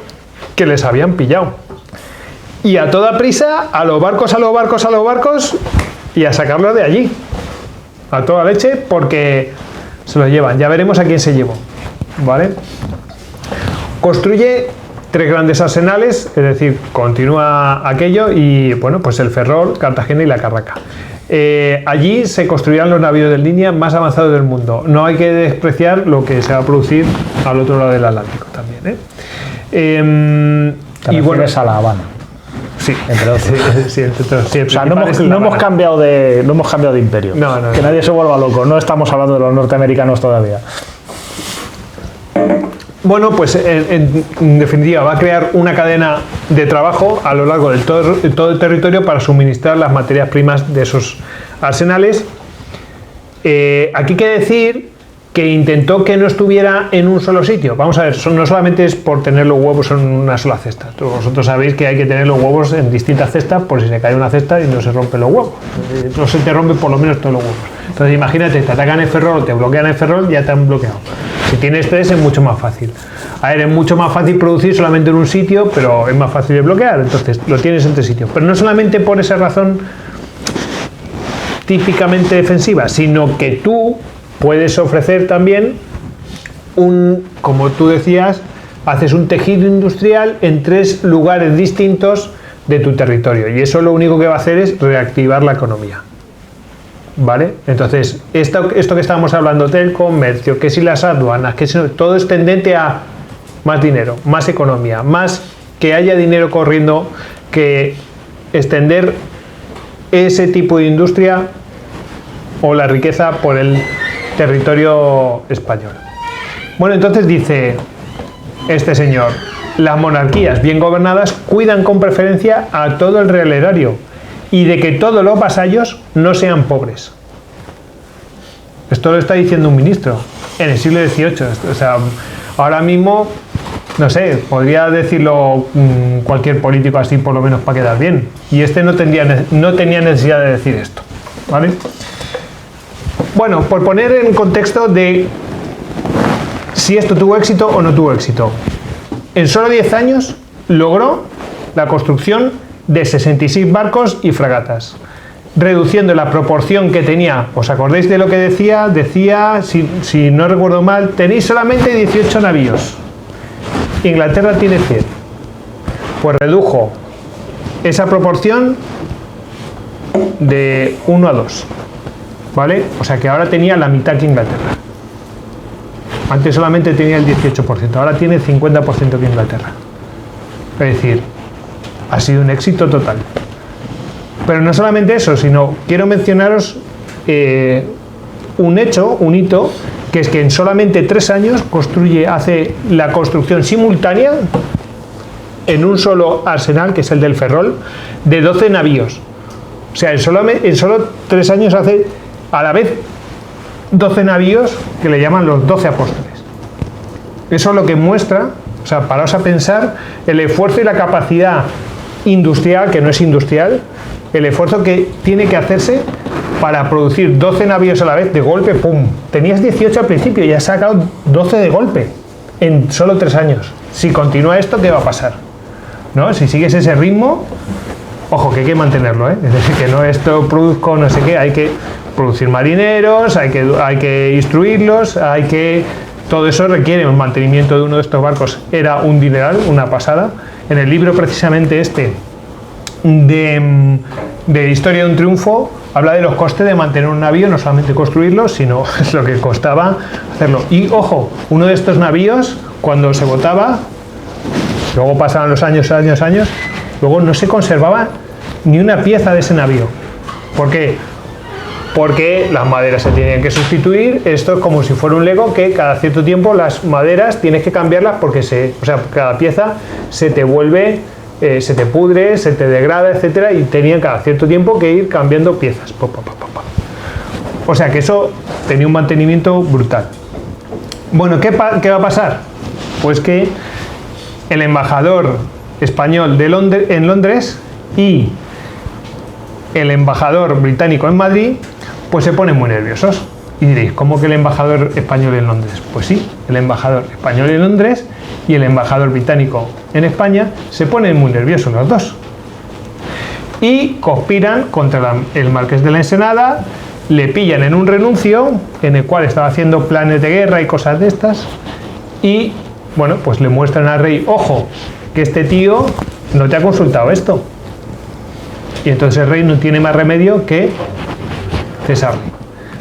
que les habían pillado. Y a toda prisa, a los barcos, y a sacarlos de allí. A toda leche, porque se los llevan. Ya veremos a quién se llevó. ¿Vale? Construye 3 grandes arsenales, es decir, continúa aquello y, bueno, pues el Ferrol, Cartagena y la Carraca. Allí se construirán los navíos de línea más avanzados del mundo. No hay que despreciar lo que se va a producir al otro lado del Atlántico también. Y bueno, a La Habana. Sí, entre otros. Sí, entre otros. Sí, o sea, no hemos cambiado de imperio. No, que nadie se vuelva loco. No estamos hablando de los norteamericanos todavía. Bueno, pues en definitiva va a crear una cadena de trabajo a lo largo de todo el territorio para suministrar las materias primas de esos arsenales. Aquí hay que decir que intentó que no estuviera en un solo sitio. Vamos a ver, no solamente es por tener los huevos en una sola cesta. Vosotros sabéis que hay que tener los huevos en distintas cestas por si se cae una cesta y no se rompen los huevos. No se te rompen por lo menos todos los huevos. Entonces imagínate, te atacan en Ferrol o te bloquean en Ferrol, ya te han bloqueado. Si tienes tres es mucho más fácil. A ver, es mucho más fácil producir solamente en un sitio, pero es más fácil de bloquear. Entonces lo tienes en tres sitios. Pero no solamente por esa razón típicamente defensiva, sino que tú puedes ofrecer también como tú decías, haces un tejido industrial en tres lugares distintos de tu territorio y eso lo único que va a hacer es reactivar la economía. ¿Vale? Entonces, esto que estábamos hablando del comercio, que si las aduanas, que si todo es tendente a más dinero, más economía, más que haya dinero corriendo, que extender ese tipo de industria o la riqueza por el territorio español. Bueno, entonces dice este señor, las monarquías bien gobernadas cuidan con preferencia a todo el real erario y de que todos los vasallos no sean pobres. Esto lo está diciendo un ministro en el siglo XVIII. O sea, ahora mismo, no sé, podría decirlo cualquier político así por lo menos para quedar bien. Y este no tenía necesidad de decir esto, ¿vale? Bueno, por poner en contexto de si esto tuvo éxito o no tuvo éxito. En solo 10 años logró la construcción de 66 barcos y fragatas, reduciendo la proporción que tenía. ¿Os acordáis de lo que decía? Decía, si no recuerdo mal, tenéis solamente 18 navíos. Inglaterra tiene 100. Pues redujo esa proporción de 1 a 2. ¿Vale? O sea que ahora tenía la mitad que Inglaterra. Antes solamente tenía el 18%, ahora tiene el 50% que Inglaterra. Es decir, ha sido un éxito total. Pero no solamente eso, sino quiero mencionaros un hito, que es que en solamente 3 años hace la construcción simultánea en un solo arsenal, que es el del Ferrol, de 12 navíos. O sea, en solo 3 años hace a la vez 12 navíos que le llaman los 12 apóstoles. Eso es lo que muestra, o sea, paraos a pensar el esfuerzo y la capacidad industrial, que no es industrial, el esfuerzo que tiene que hacerse para producir 12 navíos a la vez de golpe, ¡pum! Tenías 18 al principio y has sacado 12 de golpe en solo 3 años. Si continúa esto, ¿qué va a pasar? ¿No? Si sigues ese ritmo, ojo, que hay que mantenerlo, ¿eh? Es decir, que no esto produzco no sé qué, hay que producir marineros, hay que instruirlos, todo eso requiere un mantenimiento de uno de estos barcos. Era un dineral, una pasada. En el libro precisamente este de Historia de un Triunfo habla de los costes de mantener un navío, no solamente construirlo, sino lo que costaba hacerlo. Y ojo, uno de estos navíos, cuando se botaba, luego pasaban los años, luego no se conservaba ni una pieza de ese navío. ¿Por qué? Porque las maderas se tienen que sustituir. Esto es como si fuera un Lego, que cada cierto tiempo las maderas tienes que cambiarlas porque cada pieza se te vuelve, se te pudre, se te degrada, etcétera, y tenían cada cierto tiempo que ir cambiando piezas. O sea que eso tenía un mantenimiento brutal. Bueno, ¿qué va a pasar? Pues que el embajador español en Londres y el embajador británico en Madrid pues se ponen muy nerviosos. Y diréis, ¿cómo que el embajador español en Londres? Pues sí, el embajador español en Londres y el embajador británico en España se ponen muy nerviosos los dos. Y conspiran contra el marqués de la Ensenada, le pillan en un renuncio en el cual estaba haciendo planes de guerra y cosas de estas. Y bueno, pues le muestran al rey, ojo, que este tío no te ha consultado esto. Y entonces el rey no tiene más remedio que cesarle.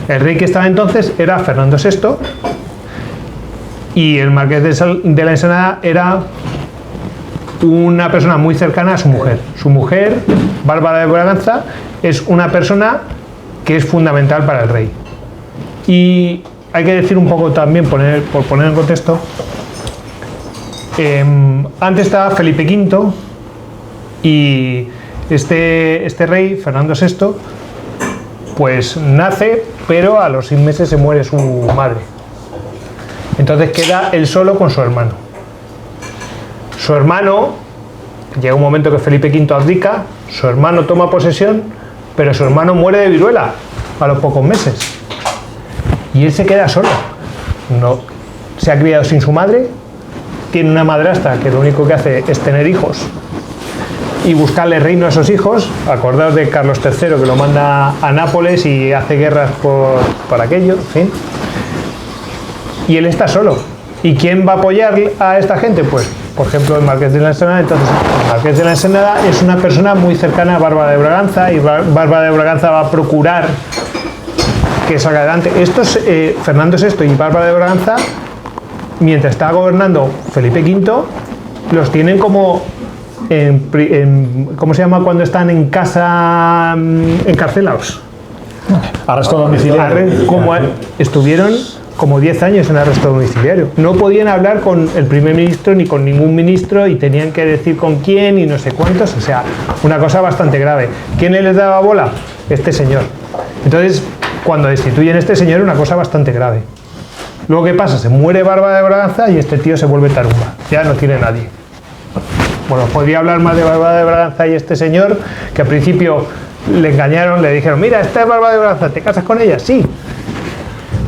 El rey que estaba entonces era Fernando VI y el marqués de la Ensenada era una persona muy cercana a su mujer. Su mujer, Bárbara de Braganza, es una persona que es fundamental para el rey. Y hay que decir un poco también, por poner en contexto, Antes estaba Felipe V y este rey, Fernando VI, pues nace, pero a los 6 meses se muere su madre. Entonces queda él solo con su hermano. Su hermano, llega un momento que Felipe V abdica, su hermano toma posesión, pero su hermano muere de viruela a los pocos meses. Y él se queda solo. No, se ha criado sin su madre, tiene una madrastra que lo único que hace es tener hijos y buscarle reino a esos hijos. Acordaos de Carlos III, que lo manda a Nápoles y hace guerras por aquello, en fin. Y él está solo. ¿Y quién va a apoyar a esta gente? Pues, por ejemplo, el Marqués de la Ensenada. Entonces, el Marqués de la Ensenada es una persona muy cercana a Bárbara de Braganza, y Bárbara de Braganza va a procurar que salga adelante. Estos, Fernando VI y Bárbara de Braganza, mientras está gobernando Felipe V, los tienen como ¿cómo se llama cuando están en casa encarcelados? Arresto domiciliario. Estuvieron como 10 años en arresto domiciliario. No podían hablar con el primer ministro ni con ningún ministro y tenían que decir con quién y no sé cuántos. O sea, una cosa bastante grave. ¿Quién les daba bola? Este señor. Entonces, cuando destituyen a este señor, una cosa bastante grave. Luego, ¿qué pasa? Se muere Bárbara de Braganza y este tío se vuelve tarumba. Ya no tiene nadie. Bueno, podría hablar más de Bárbara de Braganza y este señor, que al principio le engañaron, le dijeron, mira, esta es Bárbara de Braganza, ¿te casas con ella? Sí.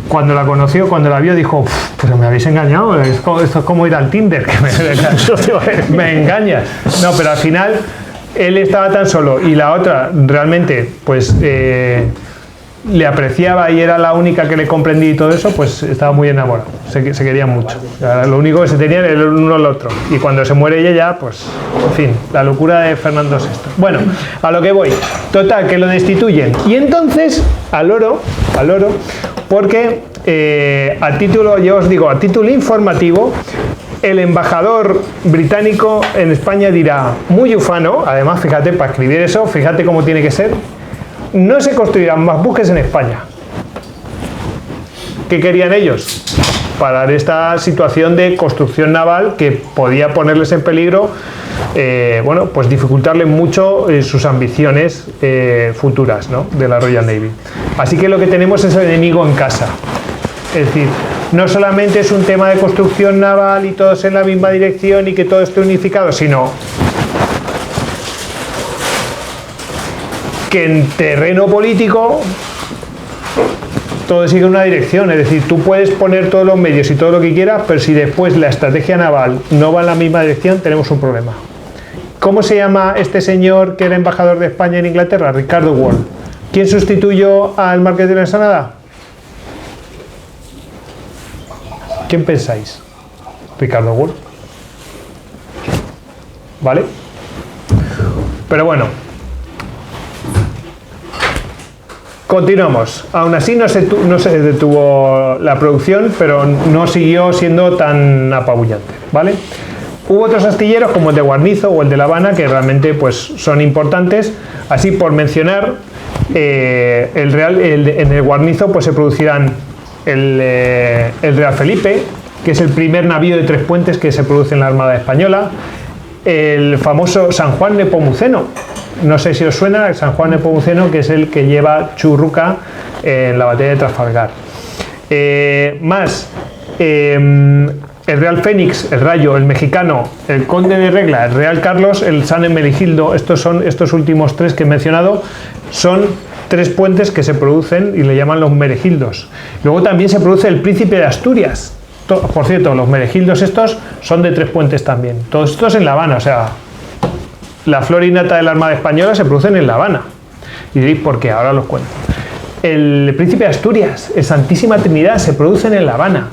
Cuando la conoció, cuando la vio, dijo, pero me habéis engañado, esto es como ir al Tinder, que me engañas. No, pero al final él estaba tan solo y la otra realmente, pues, le apreciaba y era la única que le comprendía y todo eso, pues estaba muy enamorado, se querían mucho. Lo único que se tenían era el uno al otro. Y cuando se muere ella ya, pues, en fin, la locura de Fernando VI. Bueno, a lo que voy. Total, que lo destituyen. Y entonces, al oro, porque a título, yo os digo, a título informativo, el embajador británico en España dirá, muy ufano, además, fíjate, para escribir eso, fíjate cómo tiene que ser, no se construirán más buques en España. ¿Qué querían ellos? Parar esta situación de construcción naval que podía ponerles en peligro, bueno, pues dificultarle mucho sus ambiciones futuras, ¿no?, de la Royal Navy. Así que lo que tenemos es el enemigo en casa. Es decir, no solamente es un tema de construcción naval y todos en la misma dirección y que todo esté unificado, sino que en terreno político todo sigue una dirección. Es decir, tú puedes poner todos los medios y todo lo que quieras, pero si después la estrategia naval no va en la misma dirección, tenemos un problema. ¿Cómo se llama este señor que era embajador de España en Inglaterra? Ricardo Wall. ¿Quién sustituyó al Marqués de la Ensenada? ¿Quién pensáis? Ricardo Wall. ¿Vale? Pero bueno, continuamos. Aún así no se detuvo la producción, pero no siguió siendo tan apabullante, ¿vale? Hubo otros astilleros como el de Guarnizo o el de La Habana que realmente, pues, son importantes. Así, por mencionar, en el Guarnizo, pues, se producirán el Real Felipe, que es el primer navío de 3 puentes que se produce en la Armada Española, el famoso San Juan Nepomuceno. No sé si os suena el San Juan Nepomuceno, que es el que lleva Churruca en la batalla de Trafalgar. El Real Fénix, el Rayo, el Mexicano, el Conde de Regla, el Real Carlos, el San Hermenegildo. Estos últimos 3 que he mencionado son 3 puentes que se producen y le llaman los Meregildos. Luego también se produce el Príncipe de Asturias. Por cierto, los Meregildos estos son de 3 puentes también. Todos estos en La Habana, o sea, la flor y nata de la Armada Española se producen en La Habana. Y diréis, ¿por qué? Ahora los cuento. El Príncipe de Asturias, el Santísima Trinidad, se producen en La Habana.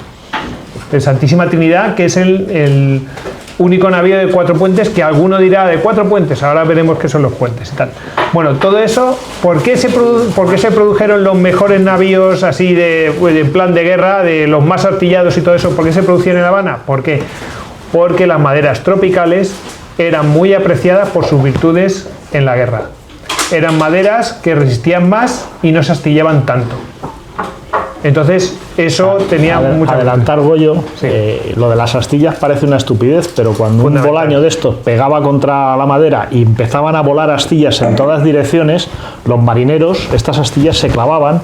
El Santísima Trinidad, que es el único navío de 4 puentes, que alguno dirá de 4 puentes, ahora veremos qué son los puentes y tal. Bueno, todo eso, ¿por qué se produjeron los mejores navíos así de plan de guerra, de los más artillados y todo eso? ¿Por qué se producían en La Habana? ¿Por qué? Porque las maderas tropicales eran muy apreciadas por sus virtudes en la guerra. Eran maderas que resistían más y no se astillaban tanto. Entonces, eso tenía mucha... Adelantar, Goyo, Sí. Lo de las astillas parece una estupidez, pero cuando un bolaño de estos pegaba contra la madera y empezaban a volar astillas en todas direcciones, los marineros, estas astillas se clavaban.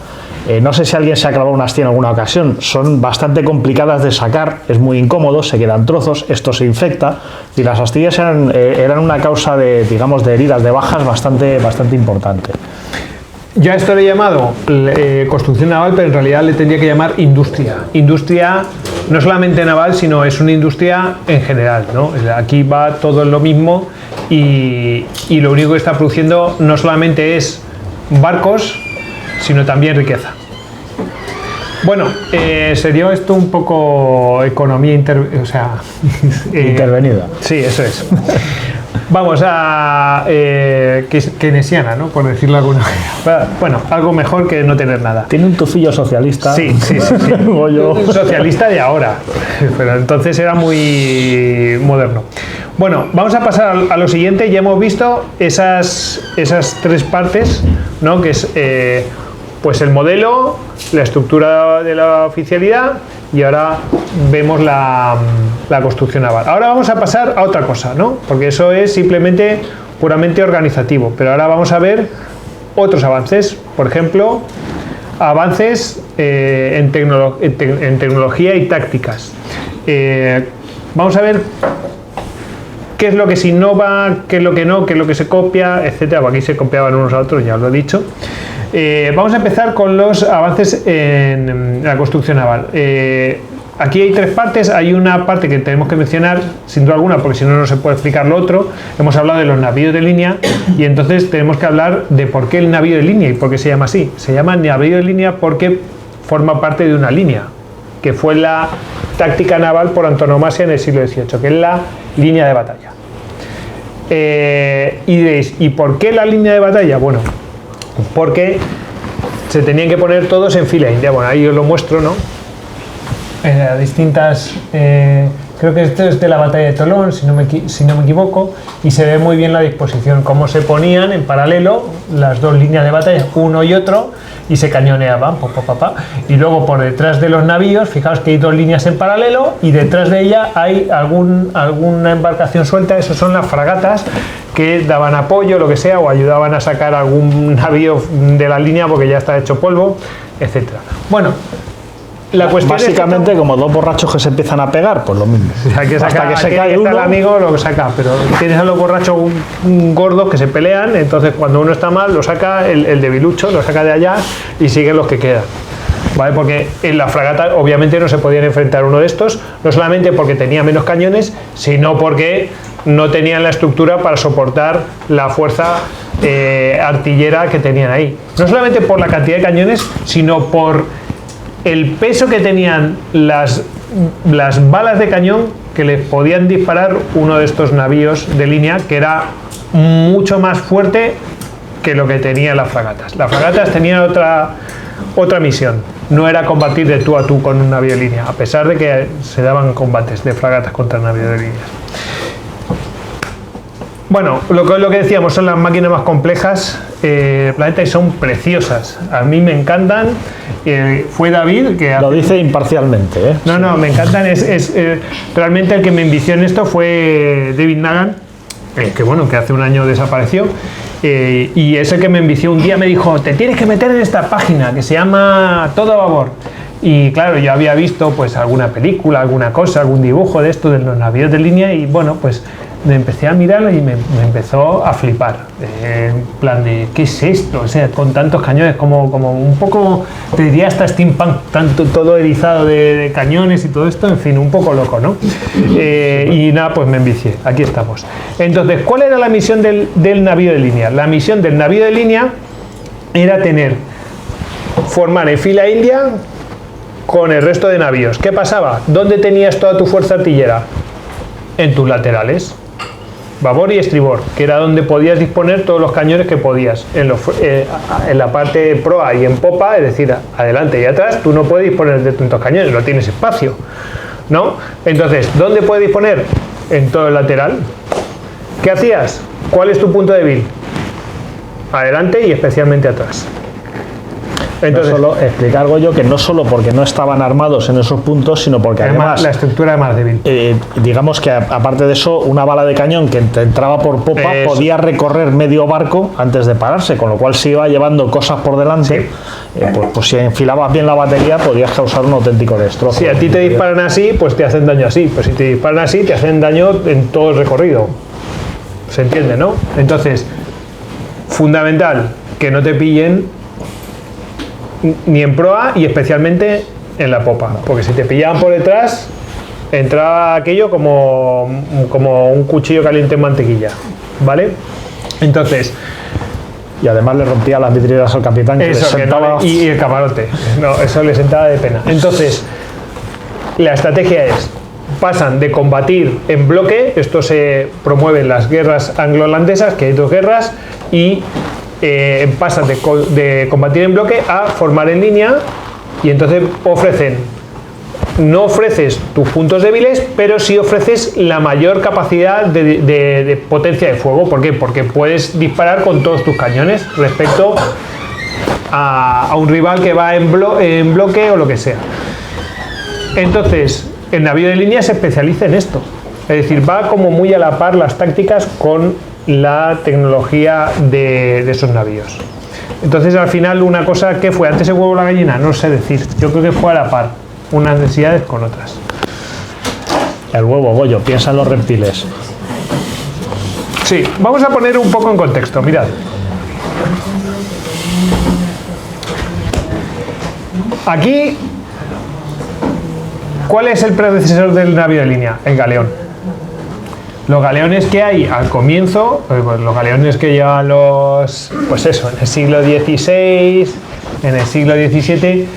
No sé si alguien se ha clavado una astilla en alguna ocasión, son bastante complicadas de sacar, es muy incómodo, se quedan trozos, esto se infecta, y las astillas eran una causa de, digamos, de heridas, de bajas bastante importante. Yo a esto le he llamado construcción naval, pero en realidad le tendría que llamar industria. Industria no solamente naval, sino es una industria en general, ¿no? Aquí va todo en lo mismo y lo único que está produciendo no solamente es barcos, sino también riqueza. Bueno, sería esto un poco economía Intervenida. Sí, eso es. Vamos a keynesiana, ¿no? Por decirlo de alguna manera. Bueno, algo mejor que no tener nada. Tiene un tufillo socialista. Sí. Un socialista de ahora. Pero entonces era muy moderno. Bueno, vamos a pasar a lo siguiente. Ya hemos visto esas tres partes, ¿no? Que es pues el modelo, la estructura de la oficialidad y ahora vemos la construcción naval. Ahora vamos a pasar a otra cosa, ¿no? Porque eso es simplemente puramente organizativo, pero ahora vamos a ver otros avances, por ejemplo, avances en tecnología y tácticas. Vamos a ver qué es lo que se innova, qué es lo que no, qué es lo que se copia, etcétera. Aquí se copiaban unos a otros, ya os lo he dicho. Vamos a empezar con los avances en la construcción naval. Aquí hay tres partes. Hay una parte que tenemos que mencionar, sin duda alguna, porque si no, no se puede explicar lo otro. Hemos hablado de los navíos de línea y entonces tenemos que hablar de por qué el navío de línea y por qué se llama así. Se llama navío de línea porque forma parte de una línea, que fue la táctica naval por antonomasia en el siglo XVIII, que es la línea de batalla. Y diréis, ¿y por qué la línea de batalla? Bueno, porque se tenían que poner todos en fila india. Bueno, ahí os lo muestro, ¿no? Distintas... creo que esto es de la batalla de Tolón, si no me equivoco, y se ve muy bien la disposición, cómo se ponían en paralelo las dos líneas de batalla, uno y otro, y se cañoneaban, y luego por detrás de los navíos, fijaos que hay dos líneas en paralelo, y detrás de ella hay alguna embarcación suelta, esos son las fragatas, que daban apoyo, lo que sea, o ayudaban a sacar algún navío de la línea porque ya está hecho polvo, etcétera. Bueno, la cuestión básicamente es que como dos borrachos que se empiezan a pegar, pues lo mismo. Hay que sacar, hasta que se cae está uno, el amigo lo saca, pero tienes a los borrachos gordos que se pelean, entonces cuando uno está mal lo saca el debilucho, lo saca de allá y siguen los que quedan. ¿Vale? Porque en la fragata obviamente no se podían enfrentar uno de estos, no solamente porque tenía menos cañones, sino porque no tenían la estructura para soportar la fuerza artillera que tenían ahí. No solamente por la cantidad de cañones, sino por el peso que tenían las balas de cañón que les podían disparar uno de estos navíos de línea, que era mucho más fuerte que lo que tenían las fragatas. Las fragatas tenían otra misión, no era combatir de tú a tú con un navío de línea, a pesar de que se daban combates de fragatas contra navíos de líneas. Bueno, lo que decíamos, son las máquinas más complejas del planeta y son preciosas. A mí me encantan. Fue David que... Lo dice imparcialmente, ¿eh? No, me encantan. Realmente el que me envició en esto fue David Nagan, que hace un año desapareció. Y es el que me envició un día, me dijo, te tienes que meter en esta página que se llama Todo a Babor. Y claro, yo había visto pues alguna película, alguna cosa, algún dibujo de esto de los navíos de línea y bueno, pues me empecé a mirarlo y me empezó a flipar. En plan de, ¿qué es esto? O sea, con tantos cañones, como un poco, te diría hasta steampunk, todo erizado de cañones y todo esto, en fin, un poco loco, ¿no? Y nada, pues me envicié, aquí estamos. Entonces, ¿cuál era la misión del navío de línea? La misión del navío de línea era formar en fila india con el resto de navíos. ¿Qué pasaba? ¿Dónde tenías toda tu fuerza artillera? En tus laterales, babor y estribor, que era donde podías disponer todos los cañones que podías. En la parte proa y en popa, es decir, adelante y atrás, tú no puedes disponer de tantos cañones, no tienes espacio, ¿no? Entonces, ¿dónde puedes disponer? En todo el lateral. ¿Qué hacías? ¿Cuál es tu punto débil? Adelante y especialmente atrás. Entonces, no solo explicar, Goyo, que no solo porque no estaban armados en esos puntos, sino porque además la estructura es más débil. Digamos que aparte de eso, una bala de cañón que te entraba por popa podía recorrer medio barco antes de pararse, con lo cual si iba llevando cosas por delante, pues si enfilabas bien la batería podías causar un auténtico destrozo. Si a ti te disparan así, pues te hacen daño así, pues si te disparan así, te hacen daño en todo el recorrido. ¿Se entiende, no? Entonces, fundamental que no te pillen ni en proa y especialmente en la popa, porque si te pillaban por detrás entraba aquello como un cuchillo caliente en mantequilla, ¿vale? Entonces, y además le rompía las vidrieras al capitán, que eso, sentaba... y el camarote, no, eso le sentaba de pena. Entonces, la estrategia es: pasan de combatir en bloque, esto se promueve en las guerras anglo-holandesas, que hay 2 guerras, y pasan de combatir en bloque a formar en línea, y entonces no ofreces tus puntos débiles, pero sí ofreces la mayor capacidad de potencia de fuego. ¿Por qué? Porque puedes disparar con todos tus cañones respecto a un rival que va en bloque o lo que sea. Entonces, el navío de línea se especializa en esto, es decir, va como muy a la par las tácticas con la tecnología de esos navíos. Entonces, al final, una cosa que fue antes el huevo o la gallina, no sé decir, yo creo que fue a la par unas necesidades con otras. El huevo, Goyo, piensa en los reptiles. Sí, vamos a poner un poco en contexto, mirad. Aquí, ¿cuál es el predecesor del navío de línea? El galeón. Los galeones que hay al comienzo, pues los galeones que llevan pues eso, en el siglo XVI, en el siglo XVII,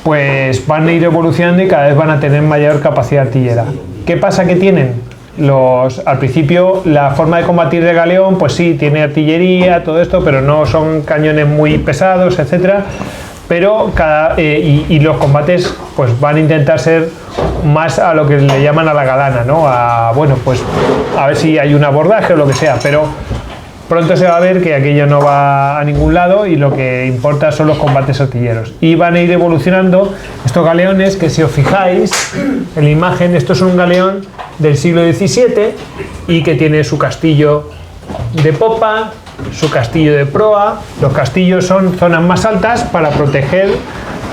pues van a ir evolucionando y cada vez van a tener mayor capacidad artillera. ¿Qué pasa que tienen? Al principio la forma de combatir de galeón, pues sí, tiene artillería, todo esto, pero no son cañones muy pesados, etcétera. Pero y los combates pues van a intentar ser más a lo que le llaman a la galana, ¿no? Bueno, pues a ver si hay un abordaje o lo que sea, pero pronto se va a ver que aquello no va a ningún lado y lo que importa son los combates artilleros. Y van a ir evolucionando estos galeones, que si os fijáis en la imagen, esto es un galeón del siglo XVII y que tiene su castillo de popa, su castillo de proa. Los castillos son zonas más altas para proteger,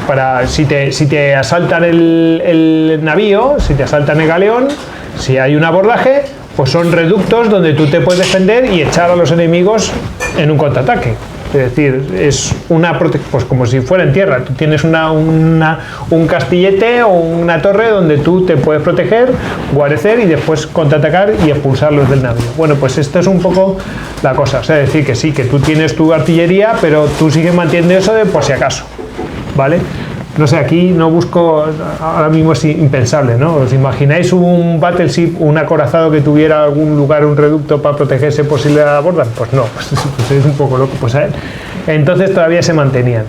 para si te asaltan el navío, si te asaltan el galeón, si hay un abordaje, pues son reductos donde tú te puedes defender y echar a los enemigos en un contraataque. Es decir, es una protección, pues como si fuera en tierra. Tú tienes un castillete o una torre donde tú te puedes proteger, guarecer y después contraatacar y expulsarlos del navío. Bueno, pues esto es un poco la cosa. O sea, decir que sí, que tú tienes tu artillería, pero tú sigues manteniendo eso de por si acaso, ¿vale? No sé, aquí no busco, ahora mismo es impensable, ¿no? ¿Os imagináis un battleship, un acorazado que tuviera algún lugar, un reducto para protegerse por si le abordan? Pues no, pues es un poco loco. Pues entonces todavía se mantenían.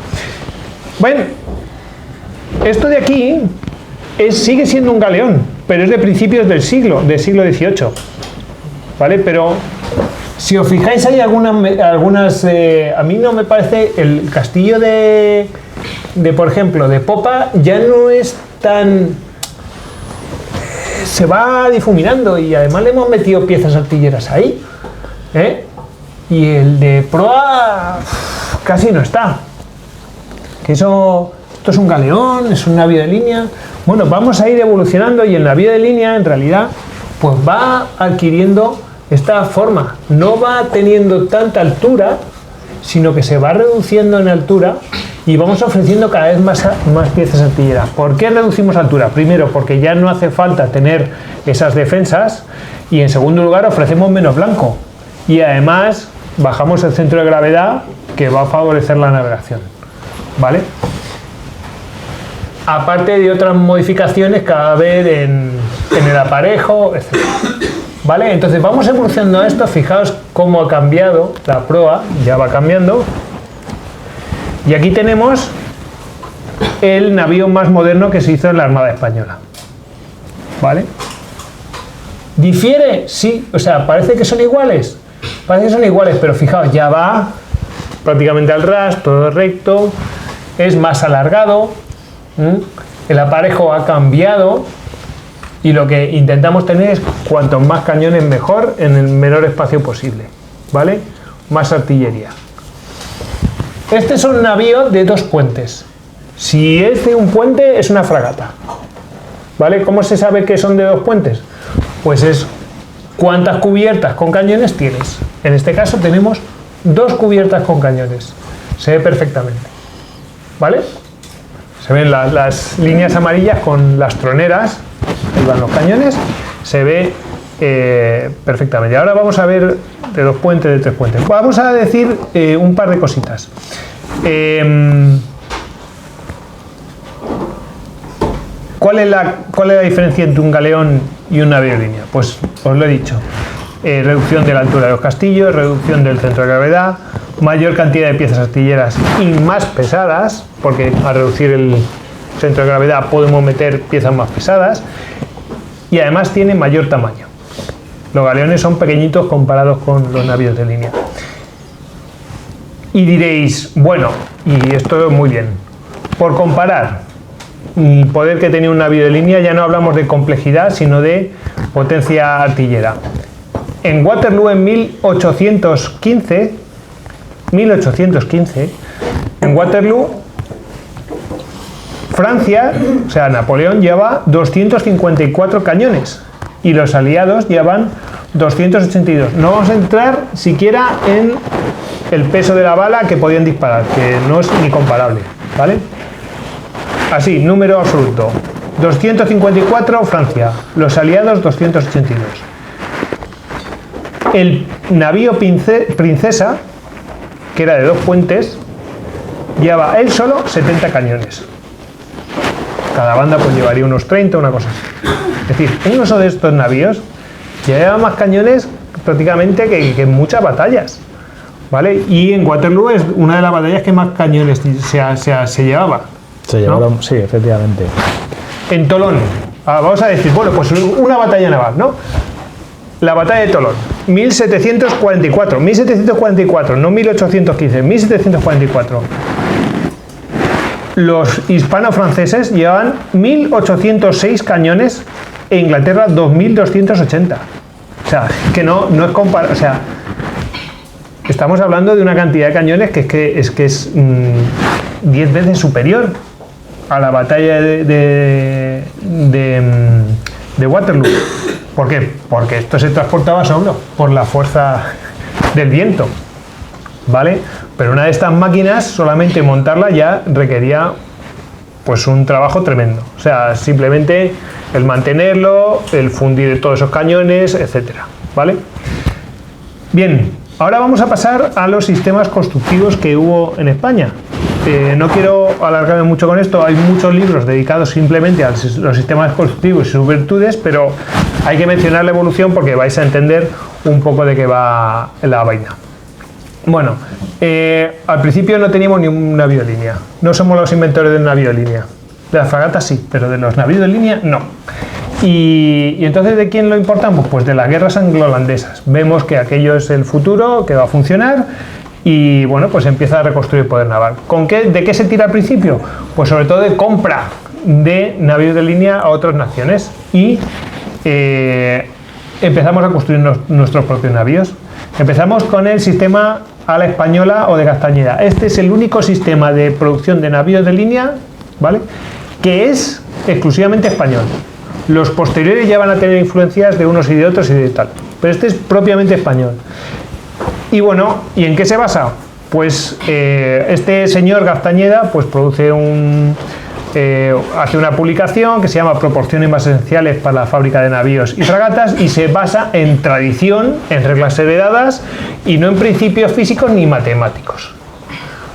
Bueno, esto de aquí sigue siendo un galeón, pero es de principios del siglo XVIII, ¿vale? Pero si os fijáis hay algunas a mí no me parece el castillo de por ejemplo, de popa ya no es tan... se va difuminando y además le hemos metido piezas artilleras ahí, ¿eh? Y el de proa casi no está. Que esto es un galeón, es un navío de línea. Bueno, vamos a ir evolucionando y el navío de línea en realidad pues va adquiriendo esta forma. No va teniendo tanta altura, sino que se va reduciendo en altura y vamos ofreciendo cada vez más piezas artilleras. ¿Por qué reducimos altura? Primero, porque ya no hace falta tener esas defensas y en segundo lugar ofrecemos menos blanco y además bajamos el centro de gravedad que va a favorecer la navegación, ¿vale? Aparte de otras modificaciones que va a haber en el aparejo, etc. ¿Vale? Entonces vamos evolucionando esto, fijaos cómo ha cambiado la proa, ya va cambiando. Y aquí tenemos el navío más moderno que se hizo en la Armada Española. ¿Vale? ¿Difiere? Sí, o sea, parece que son iguales. Parece que son iguales, pero fijaos, ya va prácticamente al ras, todo recto. es más alargado, el aparejo ha cambiado y lo que intentamos tener es cuantos más cañones mejor en el menor espacio posible, ¿vale? Más artillería. Este es un navío de 2 puentes. Si es de un puente, es una fragata, ¿vale? ¿Cómo se sabe que son de 2 puentes? Pues es cuántas cubiertas con cañones tienes. En este caso tenemos 2 cubiertas con cañones. Se ve perfectamente, ¿vale? Se ven las líneas amarillas con las troneras, ahí van los cañones, se ve perfectamente. Ahora vamos a ver de 2 puentes, de 3 puentes. Vamos a decir un par de cositas. ¿Cuál es la diferencia entre un galeón y un navío de línea? Pues os lo he dicho. Reducción de la altura de los castillos, reducción del centro de gravedad, mayor cantidad de piezas artilleras y más pesadas, porque al reducir el centro de gravedad podemos meter piezas más pesadas, y además tiene mayor tamaño. Los galeones son pequeñitos comparados con los navíos de línea. Y diréis, bueno, y esto es muy bien, por comparar el poder que tenía un navío de línea, ya no hablamos de complejidad, sino de potencia artillera. En Waterloo en 1815, en Waterloo, Francia, o sea, Napoleón lleva 254 cañones y los aliados llevan 282. No vamos a entrar siquiera en el peso de la bala que podían disparar, que no es ni comparable, ¿vale? Así, número absoluto. 254 Francia, los aliados 282. El navío Princesa, que era de 2 puentes, lleva él solo 70 cañones. Cada banda pues llevaría unos 30, una cosa así. Es decir, uno de estos navíos lleva más cañones prácticamente que en muchas batallas, ¿vale? Y en Waterloo es una de las batallas que más cañones se llevaba. Se llevaron, ¿no? Sí, efectivamente. En Tolón, vamos a decir, bueno, pues una batalla naval, ¿no? La batalla de Tolón, 1744, no 1815, 1744. Los hispano-franceses llevaban 1806 cañones e Inglaterra 2280. O sea, que no es comparable. O sea, estamos hablando de una cantidad de cañones que es 10 veces superior a la batalla de Waterloo. ¿Por qué? Porque esto se transportaba solo por la fuerza del viento, ¿vale? Pero una de estas máquinas, solamente montarla ya requería pues un trabajo tremendo. O sea, simplemente el mantenerlo, el fundir todos esos cañones, etcétera, ¿vale? Bien, ahora vamos a pasar a los sistemas constructivos que hubo en España. No quiero alargarme mucho con esto, hay muchos libros dedicados simplemente a los sistemas constructivos y sus virtudes, pero hay que mencionar la evolución porque vais a entender un poco de qué va la vaina. Bueno, al principio no teníamos ni un navío de línea, no somos los inventores del navío de línea. De las fragatas sí, pero de los navíos de línea no. Y entonces, ¿de quién lo importamos? Pues de las guerras anglo-holandesas. Vemos que aquello es el futuro, que va a funcionar. Y bueno, pues empieza a reconstruir el poder naval. ¿De qué se tira al principio? Pues sobre todo de compra de navíos de línea a otras naciones y empezamos a construir nuestros propios navíos. Empezamos con el sistema a la española o de Castañeda. Este es el único sistema de producción de navíos de línea, ¿vale?, que es exclusivamente español. Los posteriores ya van a tener influencias de unos y de otros y de tal, pero este es propiamente español. Y bueno, ¿y en qué se basa? Pues este señor Castañeda pues produce hace una publicación que se llama Proporciones más esenciales para la fábrica de navíos y fragatas, y se basa en tradición, en reglas heredadas y no en principios físicos ni matemáticos.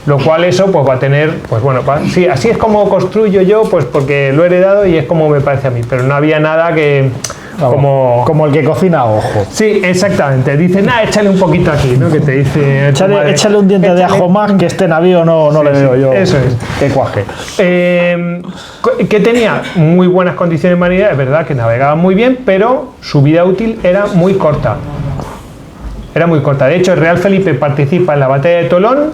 Lo cual eso pues va a tener, pues bueno, sí, así es como construyo yo, pues porque lo he heredado y es como me parece a mí, pero no había nada que... Como el que cocina a ojo. Sí, exactamente. Dice, échale un poquito aquí, ¿no? Que te dice... Échale un diente de ajo más, que este navío no le veo yo. Eso es. Que cuaje. Que tenía muy buenas condiciones marinas, es verdad que navegaba muy bien, pero su vida útil era muy corta. Era muy corta. De hecho, el Real Felipe participa en la batalla de Tolón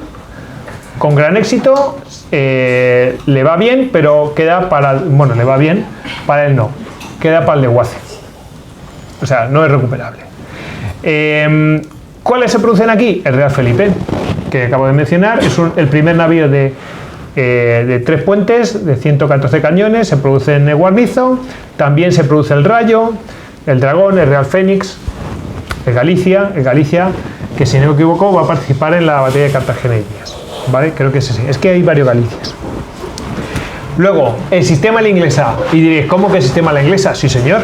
con gran éxito, le va bien, pero queda para... Bueno, le va bien, para él no. Queda para el desguace. O sea, no es recuperable. ¿Cuáles se producen aquí? El Real Felipe, que acabo de mencionar. Es el primer navío de 3 puentes, de 114 cañones. Se produce en el Guarnizo. También se produce el Rayo, el Dragón, el Real Fénix, el Galicia, que si no me equivoco va a participar en la batalla de Cartagena y Díaz, ¿vale? Creo que es ese. Es que hay varios Galicias. Luego, el sistema a la inglesa. Y diréis, ¿cómo que el sistema a la inglesa? Sí, señor.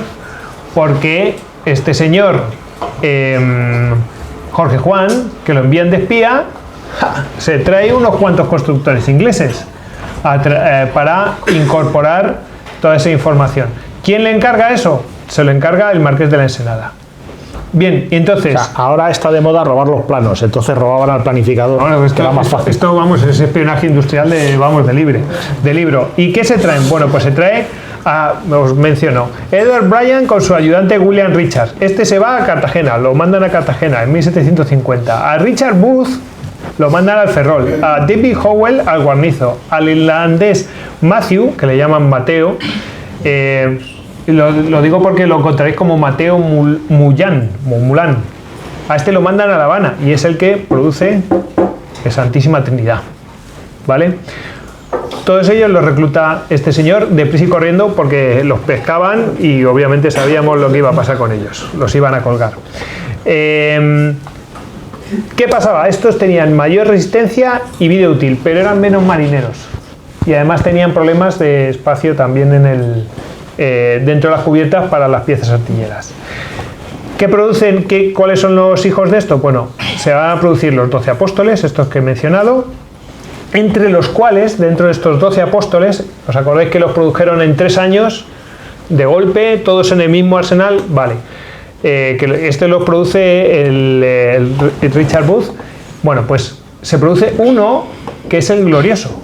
Porque este señor, Jorge Juan, que lo envían de espía, se trae unos cuantos constructores ingleses para incorporar toda esa información. ¿Quién le encarga eso? Se lo encarga el Marqués de la Ensenada. Bien, y entonces... O sea, ahora está de moda robar los planos, entonces robaban al planificador, bueno, que era más fácil. Esto, vamos, es espionaje industrial de libro. ¿Y qué se traen? Bueno, pues se trae, os menciono, Edward Bryan con su ayudante William Richards. Este se va a Cartagena, lo mandan a Cartagena en 1750. A Richard Booth lo mandan al Ferrol, a David Howell al Guarnizo, al irlandés Matthew, que le llaman Mateo, lo digo porque lo encontraréis como Mateo Mulan. A este lo mandan a La Habana y es el que produce la Santísima Trinidad, ¿vale? Todos ellos los recluta este señor deprisa y corriendo porque los pescaban y obviamente sabíamos lo que iba a pasar con ellos, los iban a colgar. ¿Qué pasaba? Estos tenían mayor resistencia y vida útil, pero eran menos marineros y además tenían problemas de espacio también dentro de las cubiertas para las piezas artilleras. ¿Qué producen? ¿Cuáles son los hijos de esto? Bueno, se van a producir los 12 apóstoles, estos que he mencionado, entre los cuales, dentro de estos 12 apóstoles, ¿os acordáis que los produjeron en 3 años, de golpe, todos en el mismo arsenal? Vale. Que este los produce el Richard Booth. Bueno, pues se produce uno que es el Glorioso,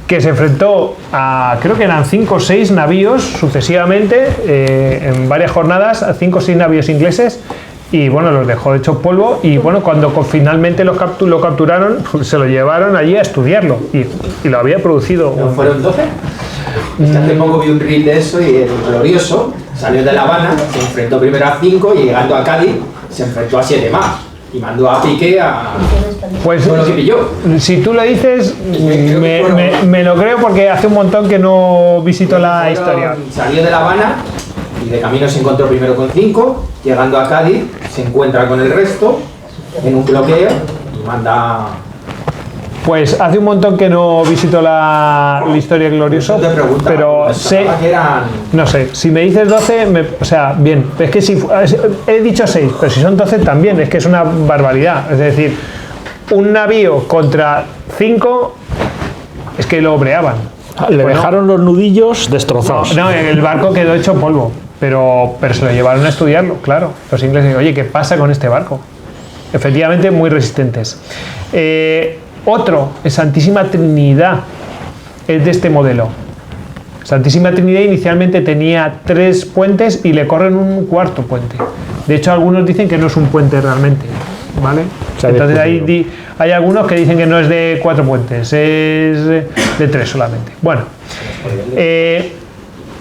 que se enfrentó a, creo que eran 5 o 6 navíos sucesivamente, en varias jornadas, a 5 o 6 navíos ingleses, y bueno, los dejó hechos polvo, y bueno, cuando finalmente lo capturaron, pues se lo llevaron allí a estudiarlo, y lo había producido. ¿No fueron 12? Es que hace poco vi un reel de eso, y el Glorioso salió de La Habana, se enfrentó primero a 5, y llegando a Cádiz, se enfrentó a 7 más. Y mandó a Piqué a... Pues bueno, que pilló. Si tú lo dices, me lo creo porque hace un montón que no visito la historia. Salió de La Habana y de camino se encontró primero con 5, llegando a Cádiz se encuentra con el resto en un bloqueo y manda... Pues hace un montón que no visito la historia gloriosa, pero sé, no sé, si me dices 12, o sea, bien, es que si he dicho 6, pero si son 12 también, es que es una barbaridad, es decir, un navío contra 5, es que lo breaban. Le dejaron los nudillos destrozados. No, el barco quedó hecho polvo, pero se lo llevaron a estudiarlo, claro, los ingleses, oye, ¿qué pasa con este barco? Efectivamente, muy resistentes. Otro, el Santísima Trinidad, es de este modelo. Santísima Trinidad inicialmente tenía 3 puentes y le corren un 4º puente. De hecho, algunos dicen que no es un puente realmente, ¿vale? Entonces hay algunos que dicen que no es de 4 puentes, es de 3 solamente. Bueno, ¿qué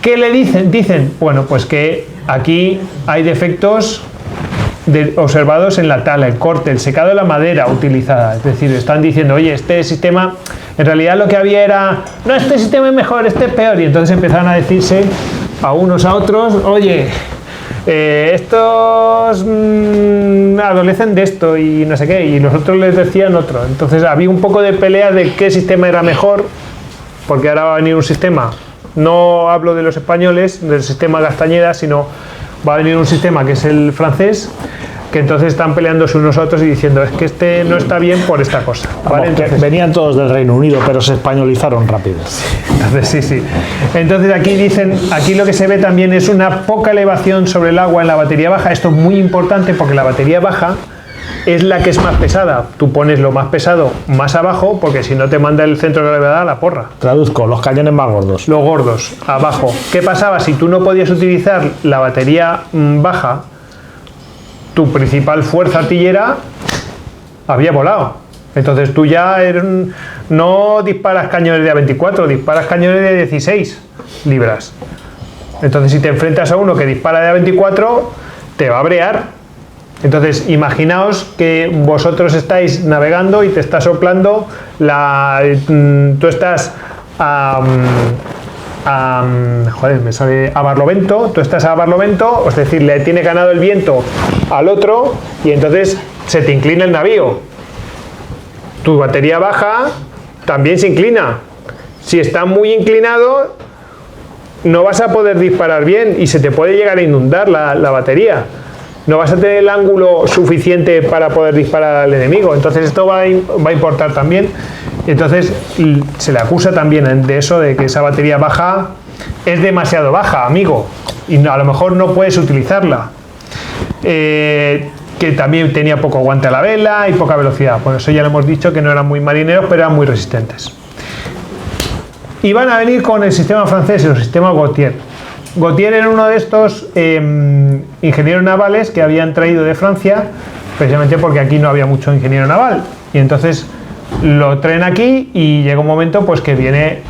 le dicen? Dicen, bueno, pues que aquí hay defectos observados en la tala, el corte, el secado de la madera utilizada. Es decir, están diciendo, oye, este sistema, en realidad lo que había era, no, este sistema es mejor, este es peor. Y entonces empezaron a decirse a unos a otros, oye, estos adolecen de esto y no sé qué, y los otros les decían otro. Entonces había un poco de pelea de qué sistema era mejor, porque ahora va a venir un sistema, no hablo de los españoles, del sistema Castañeda, sino va a venir un sistema que es el francés, que entonces están peleándose unos a otros y diciendo, es que este no está bien por esta cosa, ¿vale? Entonces, venían todos del Reino Unido, pero se españolizaron rápido. Entonces, sí. Entonces aquí dicen, aquí lo que se ve también es una poca elevación sobre el agua en la batería baja. Esto es muy importante porque la batería baja es la que es más pesada. Tú pones lo más pesado más abajo, porque si no te manda el centro de gravedad a la porra. Traduzco, los cañones más gordos. Los gordos, abajo. ¿Qué pasaba? Si tú no podías utilizar la batería baja, tu principal fuerza artillera había volado. Entonces tú ya no disparas cañones de A24, disparas cañones de 16 libras. Entonces si te enfrentas a uno que dispara de A24, te va a brear. Entonces imaginaos que vosotros estáis navegando y te está soplando tú estás a barlovento, tú estás a barlovento, es decir, le tiene ganado el viento al otro y entonces se te inclina el navío. Tu batería baja también se inclina. Si está muy inclinado, no vas a poder disparar bien y se te puede llegar a inundar la batería. No vas a tener el ángulo suficiente para poder disparar al enemigo. Entonces esto va a importar también. Entonces se le acusa también de eso, de que esa batería baja es demasiado baja, amigo, y a lo mejor no puedes utilizarla. Que también tenía poco aguante a la vela y poca velocidad. Por eso ya lo hemos dicho que no eran muy marineros, pero eran muy resistentes. Y van a venir con el sistema francés, el sistema Gautier. Gautier era uno de estos ingenieros navales que habían traído de Francia, precisamente porque aquí no había mucho ingeniero naval. Y entonces lo traen aquí y llega un momento pues que viene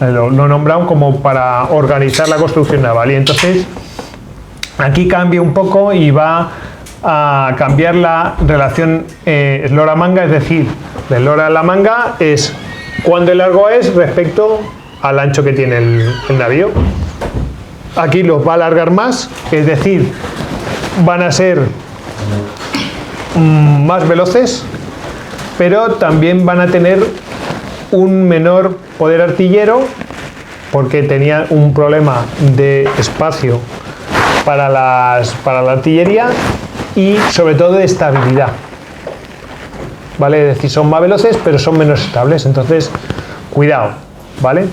lo nombraron como para organizar la construcción naval. Y entonces aquí cambia un poco y va a cambiar la relación eslora-manga, es decir, la eslora a la manga es cuánto de largo es respecto al ancho que tiene el navío. Aquí los va a alargar más, es decir, van a ser más veloces, pero también van a tener un menor poder artillero porque tenían un problema de espacio para la artillería y sobre todo de estabilidad, ¿vale? Es decir, son más veloces pero son menos estables, entonces cuidado, ¿vale?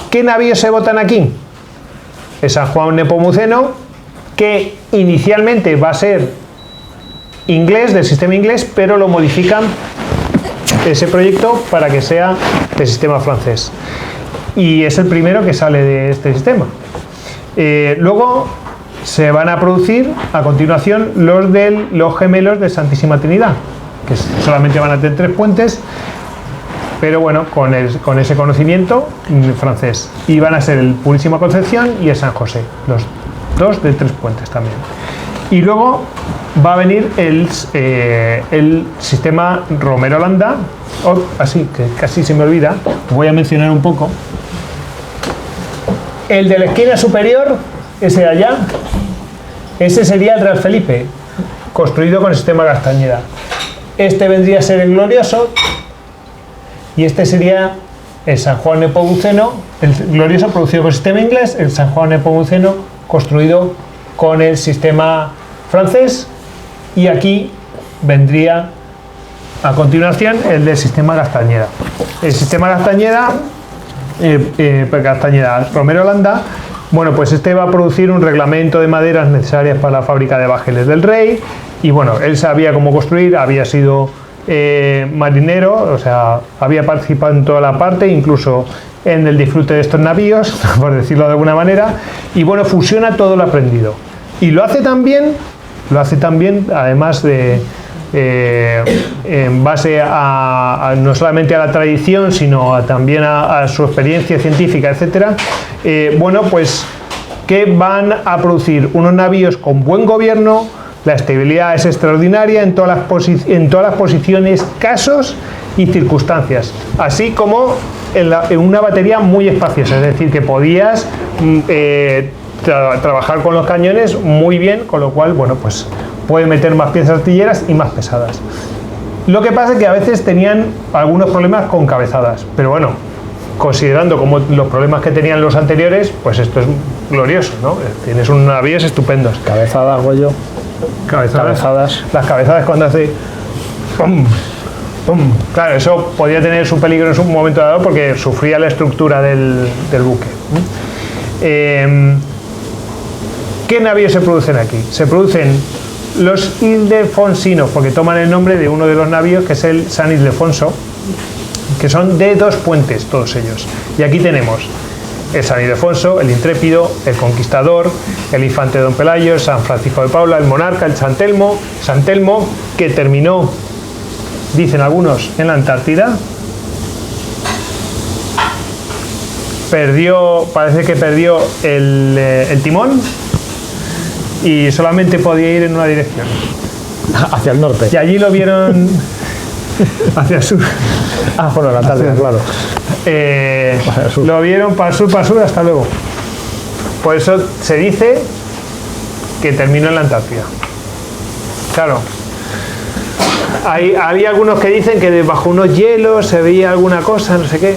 ¿Qué navíos se botan aquí? El San Juan Nepomuceno, que inicialmente va a ser inglés, del sistema inglés, pero lo modifican ese proyecto para que sea del sistema francés. Y es el primero que sale de este sistema. Luego se van a producir a continuación los gemelos de Santísima Trinidad, que solamente van a tener 3 puentes, pero bueno, con ese conocimiento francés. Y van a ser el Purísima Concepción y el San José, los 2 de 3 puentes también. Y luego va a venir el sistema Romero-Landa, así que casi se me olvida, voy a mencionar un poco. El de la esquina superior, ese de allá, ese sería el Real Felipe, construido con el sistema Castañeda. Este vendría a ser el Glorioso y este sería el San Juan Nepomuceno, el Glorioso producido con el sistema inglés, el San Juan Nepomuceno construido con el sistema francés, y aquí vendría a continuación el del sistema Castañeda. El sistema Castañeda, Romero-Landa, bueno, pues este va a producir un reglamento de maderas necesarias para la fábrica de bajeles del rey, y bueno, él sabía cómo construir, había sido marinero, o sea, había participado en toda la parte, incluso en el disfrute de estos navíos, por decirlo de alguna manera, y bueno, fusiona todo lo aprendido. Y lo hace también, además de en base no solamente a la tradición, sino también a su experiencia científica, etcétera. Bueno, pues que van a producir unos navíos con buen gobierno, la estabilidad es extraordinaria en todas las posiciones, casos y circunstancias, así como en una batería muy espaciosa, es decir, que podías trabajar con los cañones muy bien, con lo cual, bueno, pues puede meter más piezas artilleras y más pesadas. Lo que pasa es que a veces tenían algunos problemas con cabezadas, pero bueno, considerando como los problemas que tenían los anteriores, pues esto es glorioso, ¿no? Tienes unos navíos estupendos. Cabezadas, Goyo. Cabezadas. Las cabezadas cuando hace ¡pum! ¡Pum! Claro, eso podía tener su peligro en un momento dado porque sufría la estructura del buque. ¿Qué navíos se producen aquí? Se producen los ildefonsinos, porque toman el nombre de uno de los navíos, que es el San Ildefonso, que son de 2 puentes todos ellos. Y aquí tenemos el San Ildefonso, el Intrépido, el Conquistador, el Infante Don Pelayo, el San Francisco de Paula, el Monarca, el San Telmo, que terminó dicen algunos, en la Antártida. Parece que perdió el timón y solamente podía ir en una dirección. Hacia el norte. Y allí lo vieron hacia el sur. Bueno, la Antártida, claro. Lo vieron para el sur, hasta luego. Por eso se dice que terminó en la Antártida. Claro. Había algunos que dicen que bajo unos hielos se veía alguna cosa, no sé qué.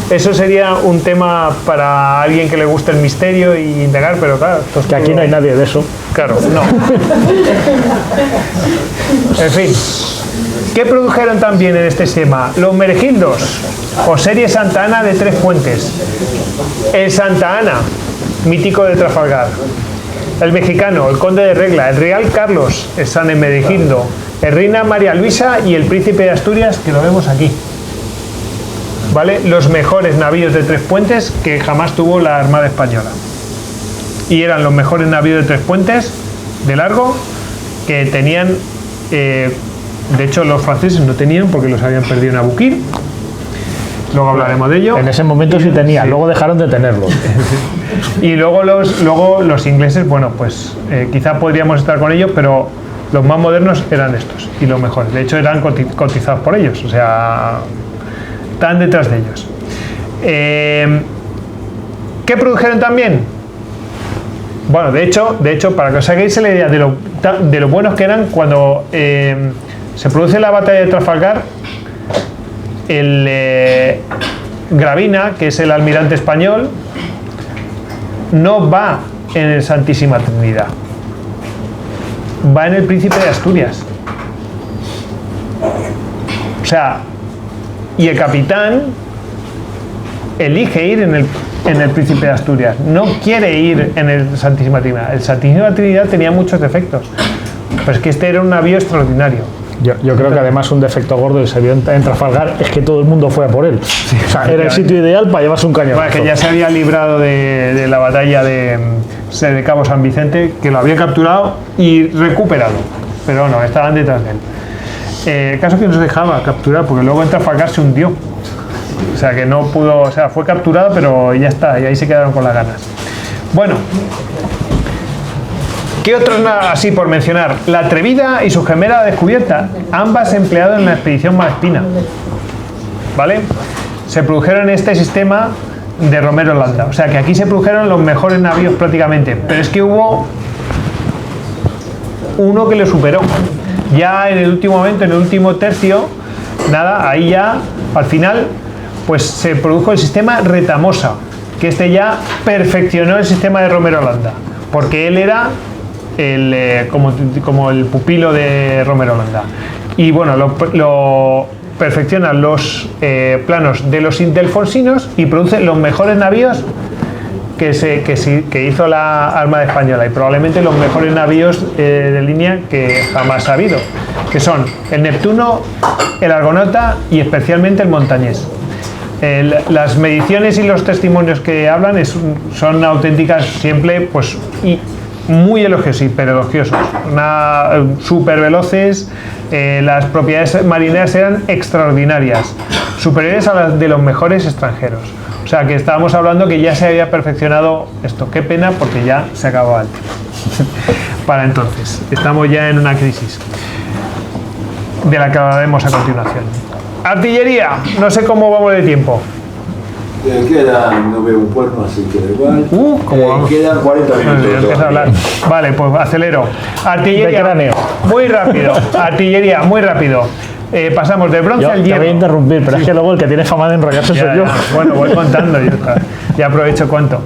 Eso sería un tema para alguien que le guste el misterio y indagar, pero claro... Que aquí no hay nadie de eso. Claro, no. En fin. ¿Qué produjeron también en este sistema? Los Meregildos, o serie Santa Ana de Tres Puentes. El Santa Ana, mítico de Trafalgar. El Mexicano, el Conde de Regla, el Real Carlos, el San Hermenegildo, el Reina María Luisa y el Príncipe de Asturias, que lo vemos aquí. ¿Vale? Los mejores navíos de Tres Puentes que jamás tuvo la Armada Española. Y eran los mejores navíos de Tres Puentes, de largo, que tenían... de hecho, los franceses no tenían porque los habían perdido en Abukir. Luego hablaremos de ello. En ese momento sí tenían, luego dejaron de tenerlos. Y luego los ingleses, bueno, pues quizá podríamos estar con ellos, pero los más modernos eran estos y los mejores. De hecho, eran cotizados por ellos, o sea, están detrás de ellos. ¿Qué produjeron también? Bueno, de hecho, para que os hagáis la idea de lo buenos que eran, cuando se produce la batalla de Trafalgar, el Gravina, que es el almirante español, no va en el Santísima Trinidad, va en el Príncipe de Asturias. O sea, y el capitán elige ir en el Príncipe de Asturias, no quiere ir en el Santísima Trinidad. El Santísima Trinidad tenía muchos defectos, pero es que este era un navío extraordinario. Yo creo que además un defecto gordo que se vio en Trafalgar es que todo el mundo fue a por él. Sí, o sea, era el sitio ideal para llevarse un cañón. Bueno, que ya se había librado de la batalla de Cabo San Vicente, que lo había capturado y recuperado, pero no, estaban detrás de él. El caso es que no se dejaba capturar, porque luego en Trafalgar se hundió. O sea, que no pudo, o sea, fue capturado, pero ya está, y ahí se quedaron con las ganas. Bueno, ¿qué otros así por mencionar? La Atrevida y su gemela descubierta, ambas empleadas en la expedición Malespina. ¿Vale? Se produjeron en este sistema de Romero Landa. O sea, que aquí se produjeron los mejores navíos prácticamente, pero es que hubo uno que lo superó. Ya en el último momento, en el último tercio, nada, ahí ya, al final, pues se produjo el sistema Retamosa, que este ya perfeccionó el sistema de Romero Landa, porque él era como el pupilo de Romero Landa. Y bueno, lo perfeccionan los planos de los ildefonsinos y produce los mejores navíos que hizo la Armada Española, y probablemente los mejores navíos de línea que jamás ha habido, que son el Neptuno, el Argonauta y especialmente el Montañés. Las mediciones y los testimonios que hablan son auténticas, siempre pues muy elogios, pero elogiosos, súper veloces. Las propiedades marineras eran extraordinarias, superiores a las de los mejores extranjeros. O sea, que estábamos hablando que ya se había perfeccionado esto. Qué pena, porque ya se acababa el tiempo. Para entonces, estamos ya en una crisis, de la que hablaremos a continuación. Artillería, no sé cómo vamos de tiempo. No veo un cuerno, así que da igual. Quedan 40 minutos. A hablar. Vale, pues acelero. Artillería, muy rápido. Artillería, muy rápido. Pasamos del bronce al hierro. Te voy a interrumpir, pero es que luego el que tiene fama de enrollarse soy yo. Bueno, voy contando yo. Ya aprovecho cuánto.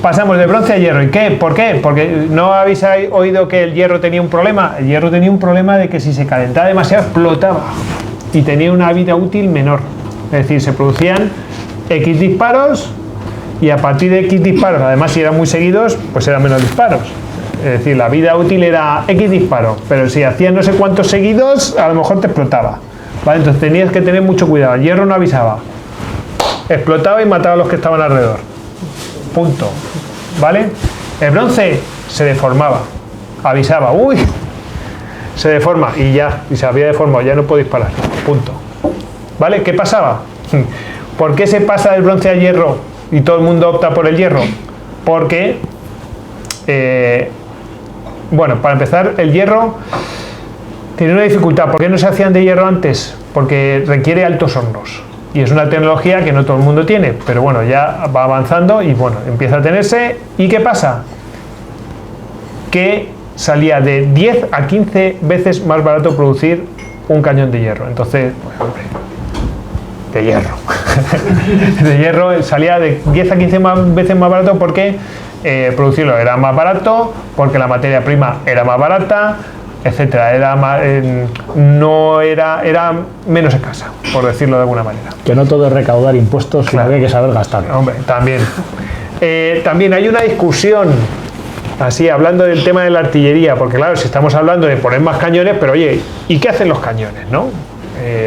Pasamos de bronce a hierro. ¿Y qué? ¿Por qué? Porque no habéis oído que el hierro tenía un problema. El hierro tenía un problema de que si se calentaba demasiado explotaba y tenía una vida útil menor. Es decir, se producían X disparos y a partir de X disparos, además si eran muy seguidos, pues eran menos disparos. Es decir, la vida útil era X disparos, pero si hacías no sé cuántos seguidos, a lo mejor te explotaba. ¿Vale? Entonces tenías que tener mucho cuidado. El hierro no avisaba. Explotaba y mataba a los que estaban alrededor. Punto. ¿Vale? El bronce se deformaba. Avisaba. ¡Uy! se deforma y ya, y se había deformado, ya no puedo disparar, punto. ¿Vale? ¿Qué pasaba? ¿Por qué se pasa del bronce al hierro y todo el mundo opta por el hierro? Porque, bueno, para empezar, el hierro tiene una dificultad. ¿Por qué no se hacían de hierro antes? Porque requiere altos hornos. Y es una tecnología que no todo el mundo tiene, pero bueno, ya va avanzando y bueno, empieza a tenerse. ¿Y qué pasa? Que salía de 10 a 15 veces más barato producir un cañón de hierro. Entonces, pues, hombre, de hierro. De hierro salía de 10 a 15 veces más barato porque producirlo era más barato, porque la materia prima era más barata, etcétera, era más, era menos escasa, por decirlo de alguna manera. Que no todo es recaudar impuestos, sino que hay que saber gastar. Hombre, también. También hay una discusión, así, hablando del tema de la artillería, porque claro, si estamos hablando de poner más cañones, pero oye, ¿y qué hacen los cañones, no?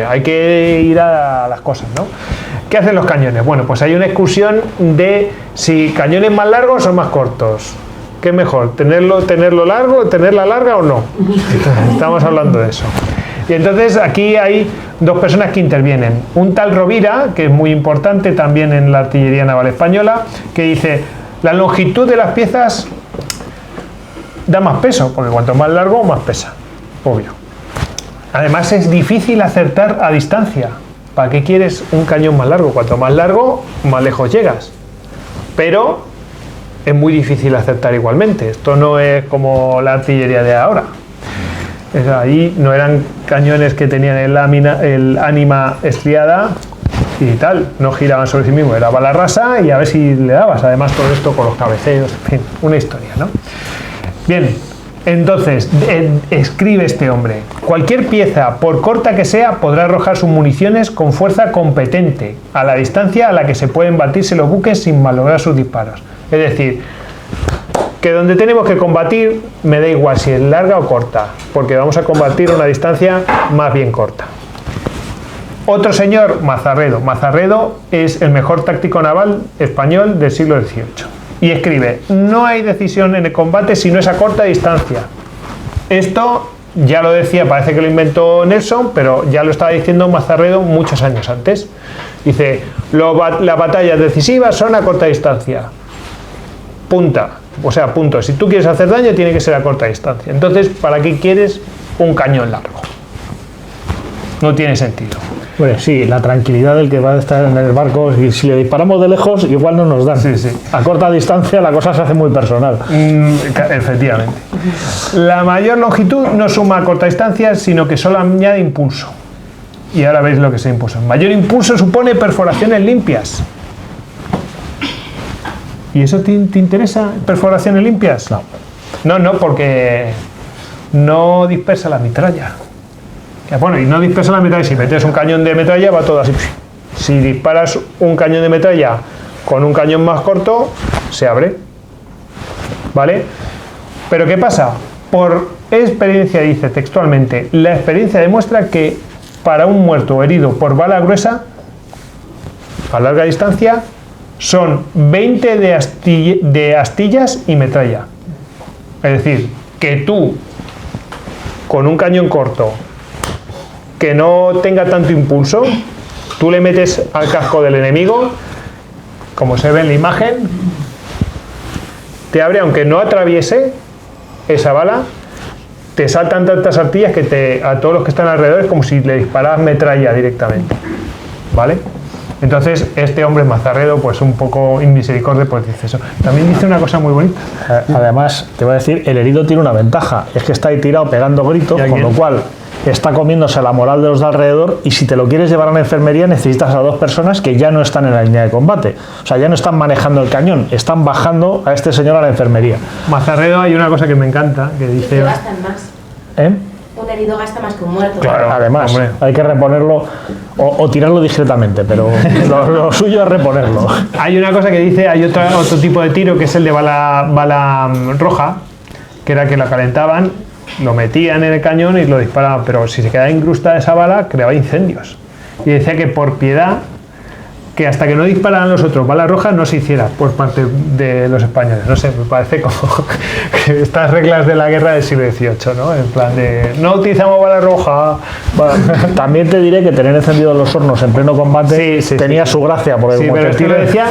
Hay que ir a las cosas, ¿no? ¿Qué hacen los cañones? Bueno, pues hay una discusión de si cañones más largos o más cortos. ¿Qué es mejor? ¿Tenerlo largo, tenerla larga o no? Estamos hablando de eso. Y entonces aquí hay dos personas que intervienen. Un tal Rovira, que es muy importante también en la artillería naval española, que dice, la longitud de las piezas da más peso, porque cuanto más largo, más pesa. Obvio. Además es difícil acertar a distancia. ¿Para qué quieres un cañón más largo? Cuanto más largo, más lejos llegas. Pero es muy difícil acertar igualmente. Esto no es como la artillería de ahora. Ahí no eran cañones que tenían el ánima estriada y tal, no giraban sobre sí mismo, era bala rasa y a ver si le dabas. Además todo esto con los cabeceos, en fin, una historia, ¿no? Bien, entonces escribe este hombre: cualquier pieza, por corta que sea, podrá arrojar sus municiones con fuerza competente a la distancia a la que se pueden batirse los buques sin malograr sus disparos. Es decir, que donde tenemos que combatir me da igual si es larga o corta, porque vamos a combatir a una distancia más bien corta. Otro señor, Mazarredo. Mazarredo es el mejor táctico naval español del siglo XVIII. Y escribe: no hay decisión en el combate si no es a corta distancia. Esto ya lo decía, parece que lo inventó Nelson, pero ya lo estaba diciendo Mazarredo muchos años antes. Dice, las batallas decisivas son a corta distancia. Punta. O sea, punto. Si tú quieres hacer daño, tiene que ser a corta distancia. Entonces, ¿para qué quieres un cañón largo? No tiene sentido. Bueno, sí, la tranquilidad del que va a estar en el barco, y si le disparamos de lejos, igual no nos dan. Sí, sí. A corta distancia la cosa se hace muy personal. Efectivamente. La mayor longitud no suma a corta distancia, sino que solo añade impulso. Y ahora veis lo que se impulso. Mayor impulso supone perforaciones limpias. ¿Y eso te interesa, perforaciones limpias? No. No, porque no dispersa la metralla. Bueno, y no dispersa la metralla. Si metes un cañón de metralla, va todo así. Si disparas un cañón de metralla con un cañón más corto, se abre. ¿Vale? Pero ¿qué pasa? Por experiencia, dice textualmente, la experiencia demuestra que para un muerto o herido por bala gruesa, a larga distancia, son 20 de astillas y metralla. Es decir, que tú, con un cañón corto, que no tenga tanto impulso, tú le metes al casco del enemigo, como se ve en la imagen, te abre, aunque no atraviese esa bala, te saltan tantas astillas que a todos los que están alrededor es como si le disparas metralla directamente. ¿Vale? Entonces, este hombre Mazarredo, pues un poco inmisericordia, pues dice eso. También dice una cosa muy bonita. Además, te voy a decir, el herido tiene una ventaja, es que está ahí tirado pegando gritos, con lo cual está comiéndose la moral de los de alrededor, y si te lo quieres llevar a la enfermería necesitas a dos personas que ya no están en la línea de combate. O sea, ya no están manejando el cañón, están bajando a este señor a la enfermería. Mazarredo, hay una cosa que me encanta, que dice... Que gastan más. Un herido gasta más que un muerto. Claro, además, hombre, hay que reponerlo o tirarlo discretamente, pero lo suyo es reponerlo. Hay una cosa que dice, hay otro tipo de tiro que es el de bala roja, que era que la calentaban, lo metían en el cañón y lo disparaban, pero si se quedaba incrustada esa bala, creaba incendios. Y decía que por piedad que hasta que no dispararan los otros balas rojas no se hiciera por parte de los españoles. No sé, me parece como que estas reglas de la guerra del siglo XVIII, ¿no? En plan de no utilizamos bala roja. También te diré que tener encendidos los hornos en pleno combate tenía su gracia. Porque sí, pero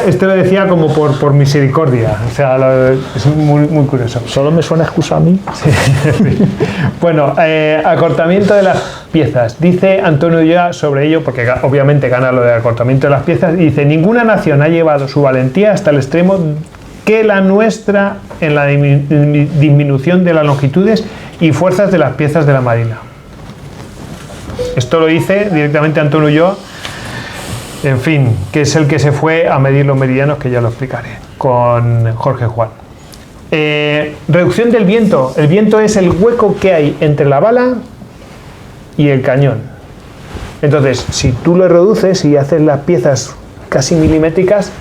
esto lo decía como por misericordia. O sea, es muy curioso. ¿Solo me suena excusa a mí? Sí. Bueno, acortamiento de las piezas. Dice Antonio Ulloa sobre ello, porque obviamente gana lo de acortamiento de las piezas, y dice: ninguna nación ha llevado su valentía hasta el extremo que la nuestra en la disminución de las longitudes y fuerzas de las piezas de la marina. Esto lo dice directamente Antonio Ulloa, en fin, que es el que se fue a medir los meridianos, que ya lo explicaré, con Jorge Juan. Reducción del viento. El viento es el hueco que hay entre la bala y el cañón. Entonces, si tú lo reduces y haces las piezas casi milimétricas,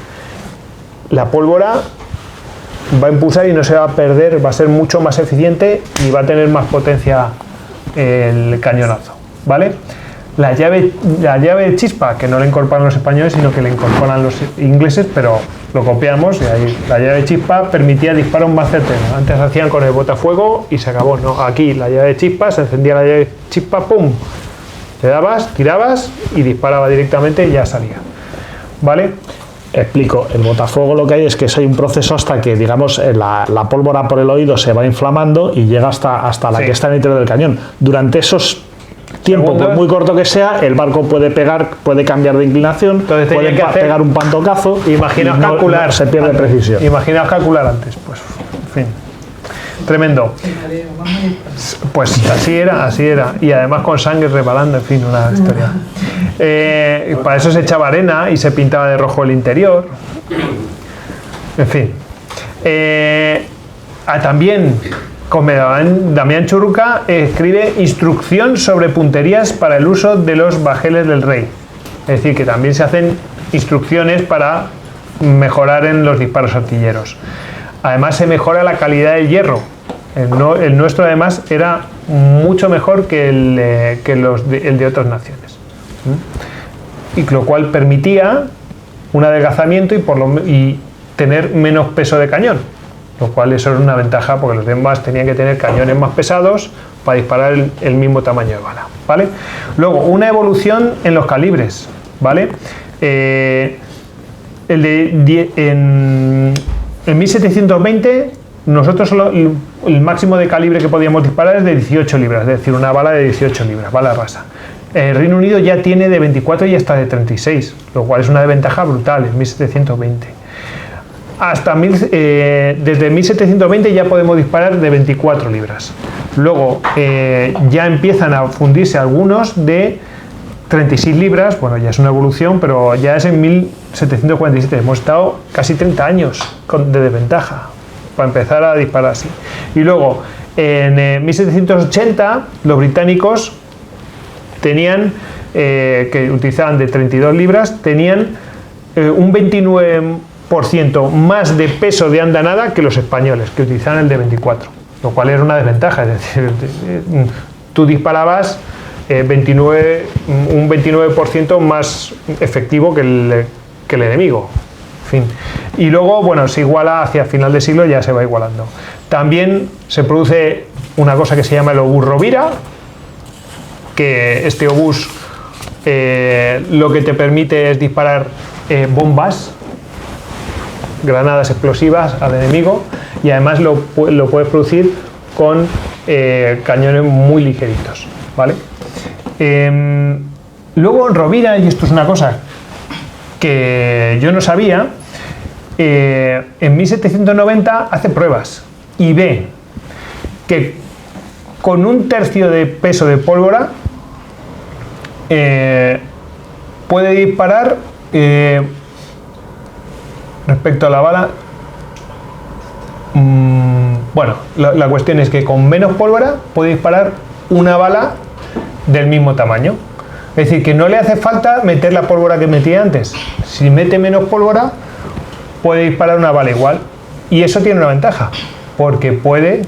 la pólvora va a impulsar y no se va a perder, va a ser mucho más eficiente y va a tener más potencia el cañonazo, ¿vale? La llave de chispa, que no la incorporan los españoles, sino que la incorporan los ingleses, pero lo copiamos, y ahí la llave de chispa permitía disparos más certeros. Antes hacían con el botafuego y se acabó, ¿no? Aquí la llave de chispa, se encendía la llave de chispa, ¡pum! Le dabas, tirabas y disparaba directamente y ya salía, ¿vale? Explico, el botafuego lo que hay es que hay un proceso hasta que, digamos, la pólvora por el oído se va inflamando y llega hasta la que está en el interior del cañón. Durante esos tiempo, por muy corto que sea, el barco puede cambiar de inclinación, puede pegar un pantocazo. Imaginaos calcular. No se pierde precisión. Imaginaos calcular antes, pues, en fin. Tremendo. Pues así era. Y además con sangre rebalando, en fin, una historia. Para eso se echaba arena y se pintaba de rojo el interior. En fin. También con Damián Churruca escribe instrucción sobre punterías para el uso de los bajeles del rey. Es decir, que también se hacen instrucciones para mejorar en los disparos artilleros. Además se mejora la calidad del hierro. El nuestro además era mucho mejor que el de otras naciones. Y lo cual permitía un adelgazamiento y tener menos peso de cañón. Lo cual eso era una ventaja, porque los demás tenían que tener cañones más pesados para disparar el mismo tamaño de bala, ¿vale? Luego, una evolución en los calibres, ¿vale? En 1720 nosotros el máximo de calibre que podíamos disparar es de 18 libras, es decir, una bala de 18 libras, bala rasa. El Reino Unido ya tiene de 24 y hasta de 36, lo cual es una desventaja brutal en 1720. Desde 1720 ya podemos disparar de 24 libras. Luego ya empiezan a fundirse algunos de 36 libras, bueno, ya es una evolución, pero ya es en 1747. Hemos estado casi 30 años de desventaja para empezar a disparar así. Y luego, en 1780, los británicos tenían, que utilizaban de 32 libras, tenían un 29% más de peso de andanada que los españoles, que utilizaban el de 24, lo cual era una desventaja. Es decir, tú disparabas un 29% más efectivo que el enemigo. En fin. Y luego, bueno, se iguala hacia final de siglo, ya se va igualando. También se produce una cosa que se llama el obús Rovira, que este obús lo que te permite es disparar bombas, granadas explosivas al enemigo, y además lo puedes producir con cañones muy ligeritos, ¿vale? Luego Rovira, y esto es una cosa que yo no sabía, en 1790 hace pruebas y ve que con un tercio de peso de pólvora puede disparar, respecto a la bala, bueno, la cuestión es que con menos pólvora puede disparar una bala del mismo tamaño. Es decir, que no le hace falta meter la pólvora que metía antes. Si mete menos pólvora, puede disparar una bala igual. Y eso tiene una ventaja, porque puede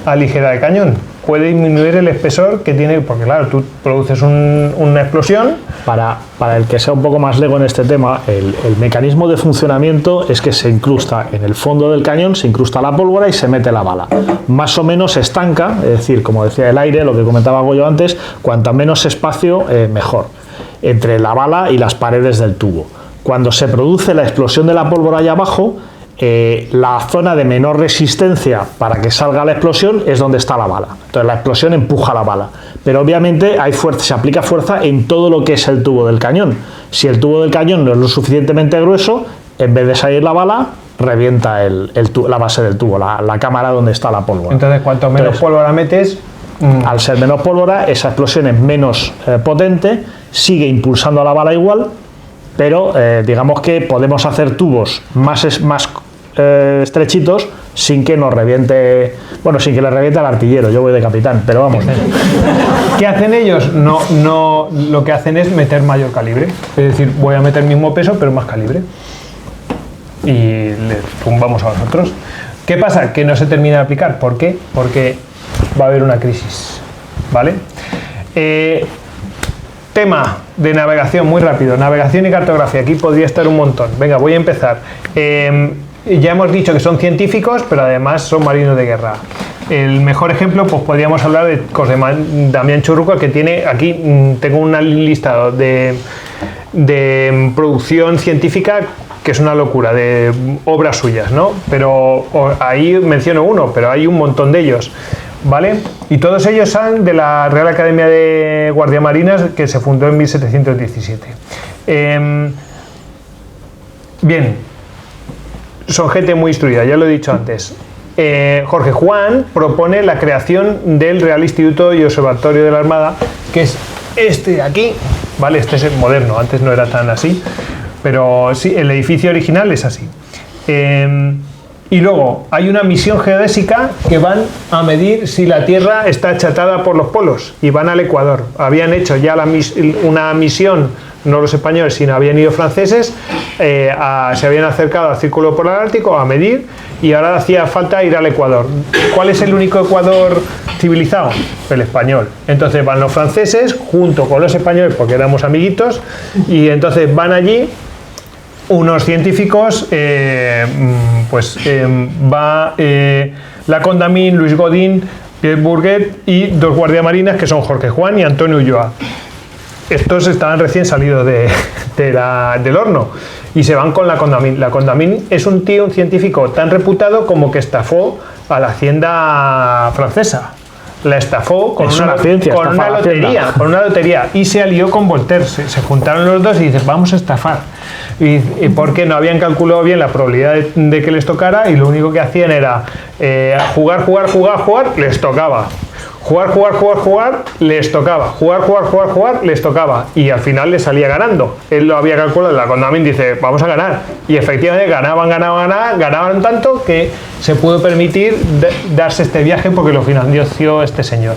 aligerar el cañón. puede disminuir el espesor que tiene, porque claro, tú produces una explosión. Para el que sea un poco más lego en este tema, el mecanismo de funcionamiento es que se incrusta en el fondo del cañón, se incrusta la pólvora y se mete la bala. Más o menos se estanca, es decir, como decía el aire, lo que comentaba Goyo antes, cuanto menos espacio, mejor, entre la bala y las paredes del tubo. Cuando se produce la explosión de la pólvora allá abajo, la zona de menor resistencia para que salga la explosión es donde está la bala. Entonces la explosión empuja la bala, pero obviamente hay fuerza, se aplica fuerza en todo lo que es el tubo del cañón. Si el tubo del cañón no es lo suficientemente grueso, en vez de salir la bala, revienta la base del tubo, la cámara donde está la pólvora. Entonces cuanto menos pólvora metes, al ser menos pólvora, esa explosión es menos potente, sigue impulsando a la bala igual, pero digamos que podemos hacer tubos más estrechitos sin que nos reviente, bueno, sin que le reviente al artillero. Yo voy de capitán, pero vamos. ¿Qué hacen ellos? No, lo que hacen es meter mayor calibre, es decir, voy a meter el mismo peso pero más calibre y le tumbamos a vosotros. ¿Qué pasa? Que no se termina de aplicar. ¿Por qué? Porque va a haber una crisis, ¿vale? Tema de navegación, muy rápido, navegación y cartografía, aquí podría estar un montón. Venga, voy a empezar. Ya hemos dicho que son científicos, pero además son marinos de guerra. El mejor ejemplo, pues podríamos hablar de Damián Churruca, que tiene aquí, tengo un listado de producción científica que es una locura, de obras suyas, ¿no? Pero ahí menciono uno, pero hay un montón de ellos, ¿vale? Y todos ellos son de la Real Academia de Guardiamarinas, que se fundó en 1717. Bien, son gente muy instruida, ya lo he dicho antes. Jorge Juan propone la creación del Real Instituto y Observatorio de la Armada, que es este de aquí, ¿vale? Este es el moderno, antes no era tan así, pero sí, el edificio original es así. Y luego hay una misión geodésica que van a medir si la Tierra está achatada por los polos y van al Ecuador. Habían hecho ya una misión, no los españoles, sino habían ido franceses, se habían acercado al Círculo Polar Ártico a medir y ahora hacía falta ir al Ecuador. ¿Cuál es el único Ecuador civilizado? El español. entonces van los franceses junto con los españoles, porque éramos amiguitos, y entonces van allí unos científicos, va la Condamine, Luis Godín, Pierre Bourget y dos guardiamarinas que son Jorge Juan y Antonio Ulloa. Estos estaban recién salidos del horno y se van con la Condamine. La Condamine es un científico tan reputado como que estafó a la hacienda francesa. La estafó con una lotería y se alió con Voltaire. Se juntaron los dos y dicen, vamos a estafar. Y porque no habían calculado bien la probabilidad de que les tocara y lo único que hacían era jugar, les tocaba. Jugar, les tocaba. Jugar, les tocaba. Y al final les salía ganando. Él lo había calculado, la Condamine dice, vamos a ganar. Y efectivamente ganaban tanto que se pudo permitir darse este viaje porque lo financió este señor.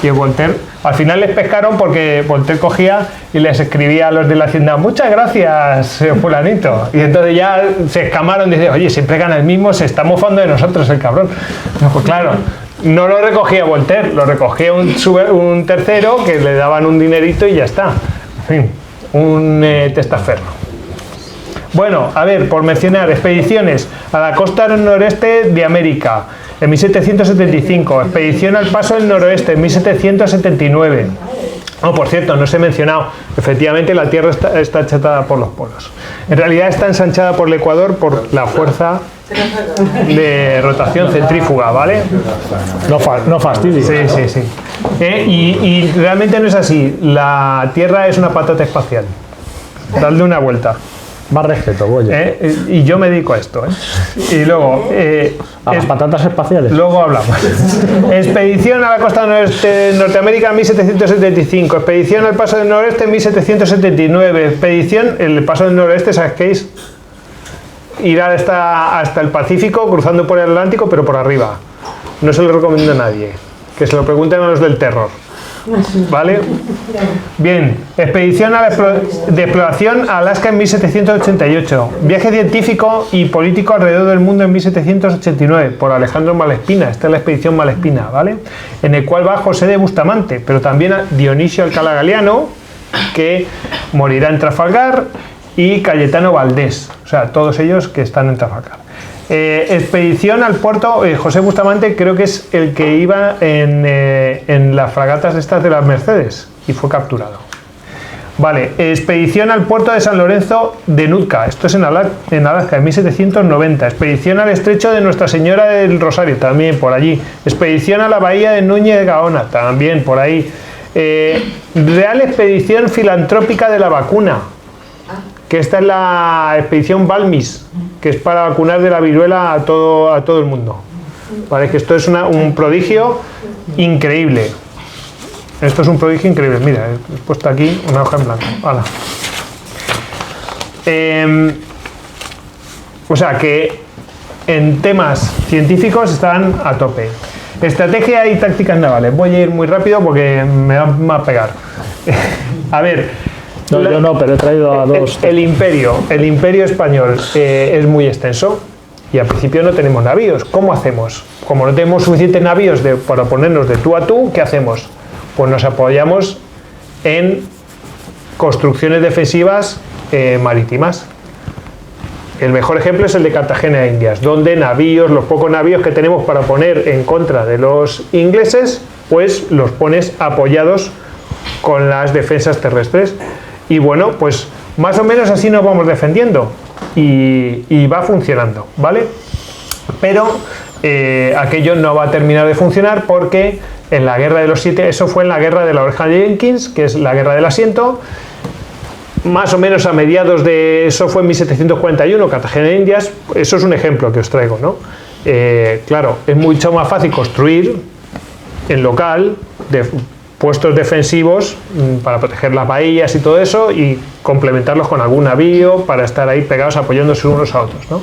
Y el Voltaire, al final les pescaron porque Voltaire cogía y les escribía a los de la hacienda, muchas gracias, fulanito. Y entonces ya se escamaron y dicen, oye, siempre gana el mismo, se está mofando de nosotros el cabrón. Pues claro, no lo recogía Voltaire, lo recogía un tercero que le daban un dinerito y ya está. En fin, un testaferro. Bueno, a ver, por mencionar, expediciones a la costa noreste de América en 1775, expedición al paso del noroeste en 1779. Oh, por cierto, no os he mencionado, efectivamente la Tierra está achatada por los polos. En realidad está ensanchada por el Ecuador por la fuerza de rotación centrífuga, ¿vale? No fastidies. Sí. Y realmente no es así. La Tierra es una patata espacial. Dadle una vuelta. Más respeto, Goyo. Y yo me dedico a esto. Y luego... a las patatas espaciales. Luego hablamos. Expedición a la costa noreste de Norteamérica en 1775. Expedición al paso del noroeste en 1779. Expedición, el paso del noroeste, ¿sabes qué es? Ir hasta el Pacífico, cruzando por el Atlántico, pero por arriba. No se lo recomiendo a nadie. Que se lo pregunten a los del terror. ¿Vale? Bien, expedición de exploración a Alaska en 1788. Viaje científico y político alrededor del mundo en 1789 por Alejandro Malespina. Esta es la expedición Malespina, ¿vale? En el cual va José de Bustamante, pero también Dionisio Alcalá Galiano, que morirá en Trafalgar, y Cayetano Valdés. O sea, todos ellos que están en Trafalgar. Expedición al puerto, José Bustamante creo que es el que iba en las fragatas estas de las Mercedes y fue capturado. Vale, expedición al puerto de San Lorenzo de Nootka, esto es en Alaska, en 1790. Expedición al estrecho de Nuestra Señora del Rosario, también por allí. Expedición a la bahía de Núñez de Gaona, también por ahí. Real Expedición Filantrópica de la Vacuna, que esta es la expedición Balmis, que es para vacunar de la viruela a todo el mundo. Vale, que esto es un prodigio increíble. Esto es un prodigio increíble. Mira, he puesto aquí una hoja en blanco. ¡Hala! O sea que en temas científicos están a tope. Estrategia y tácticas navales. Voy a ir muy rápido porque me va a pegar. A ver. No, yo no, pero he traído a dos. El imperio español es muy extenso y al principio no tenemos navíos. ¿Cómo hacemos? Como no tenemos suficientes navíos para ponernos de tú a tú, ¿qué hacemos? Pues nos apoyamos en construcciones defensivas marítimas. El mejor ejemplo es el de Cartagena de Indias, donde los pocos navíos que tenemos para poner en contra de los ingleses, pues los pones apoyados con las defensas terrestres. Y bueno, pues más o menos así nos vamos defendiendo y va funcionando, ¿vale? Pero aquello no va a terminar de funcionar porque en la Guerra de los Siete, eso fue en la Guerra de la Oreja de Jenkins, que es la Guerra del Asiento, más o menos a mediados de, eso fue en 1741, Cartagena de Indias, eso es un ejemplo que os traigo, ¿no? Claro, es mucho más fácil construir en local, puestos defensivos para proteger las bahías y todo eso y complementarlos con algún navío para estar ahí pegados apoyándose unos a otros, ¿no?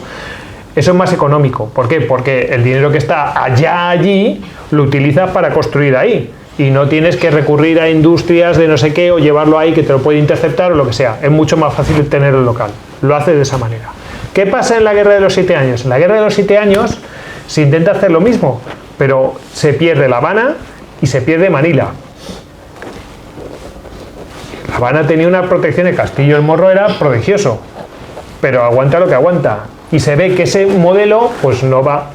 Eso es más económico. ¿Por qué? Porque el dinero que está allí lo utilizas para construir ahí y no tienes que recurrir a industrias de no sé qué o llevarlo ahí que te lo puede interceptar o lo que sea. Es mucho más fácil tenerlo local. Lo hace de esa manera. ¿Qué pasa en la Guerra de los 7 años? En la Guerra de los 7 años se intenta hacer lo mismo, pero se pierde La Habana y se pierde Manila. La Habana tenía una protección, el Castillo del Morro era prodigioso, pero aguanta lo que aguanta. Y se ve que ese modelo pues no va,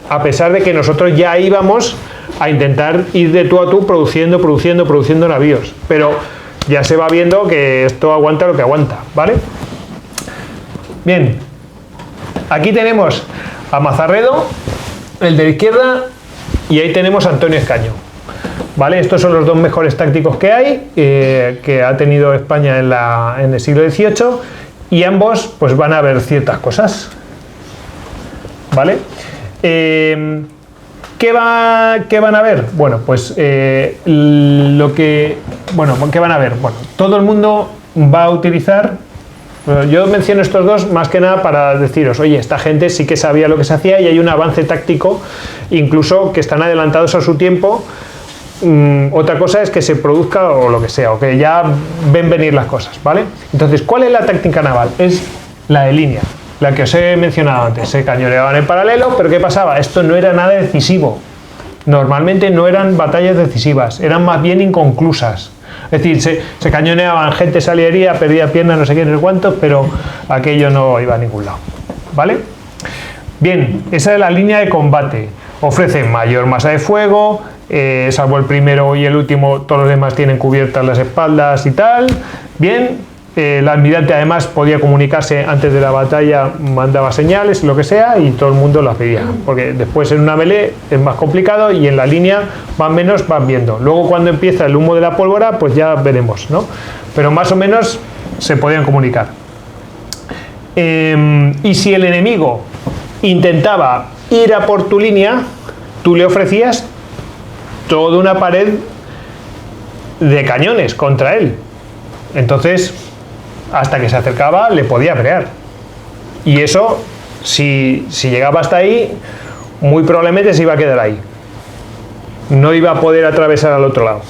a pesar de que nosotros ya íbamos a intentar ir de tú a tú produciendo navíos. Pero ya se va viendo que esto aguanta lo que aguanta, ¿vale? Bien, aquí tenemos a Mazarredo, el de la izquierda, y ahí tenemos a Antonio Escaño. ¿Vale? Estos son los dos mejores tácticos que hay, que ha tenido España en el siglo XVIII, y ambos pues van a ver ciertas cosas. ¿Vale? ¿Qué van a ver? Bueno, pues ¿qué van a ver? Bueno, todo el mundo va a utilizar. Yo menciono estos dos más que nada para deciros, oye, esta gente sí que sabía lo que se hacía y hay un avance táctico, incluso que están adelantados a su tiempo. Otra cosa es que se produzca o lo que sea, o que ya ven venir las cosas, ¿vale? Entonces, ¿cuál es la táctica naval? Es la de línea, la que os he mencionado antes. Se cañoneaban en paralelo, pero ¿qué pasaba? Esto no era nada decisivo. Normalmente no eran batallas decisivas, eran más bien inconclusas. Es decir, se cañoneaban, gente saliería, perdía piernas, no sé qué, no sé cuántos, pero aquello no iba a ningún lado, ¿vale? Bien, esa es la línea de combate. Ofrece mayor masa de fuego, salvo el primero y el último, todos los demás tienen cubiertas las espaldas y tal. Bien, el almirante además podía comunicarse antes de la batalla, mandaba señales, lo que sea, y todo el mundo las veía, porque después en una melee es más complicado y en la línea van viendo. Luego cuando empieza el humo de la pólvora, pues ya veremos, ¿no? Pero más o menos se podían comunicar. Y si el enemigo intentaba ir a por tu línea, tú le ofrecías toda una pared de cañones contra él. Entonces, hasta que se acercaba, le podía pelear. Y eso, si llegaba hasta ahí, muy probablemente se iba a quedar ahí. no iba a poder atravesar al otro lado,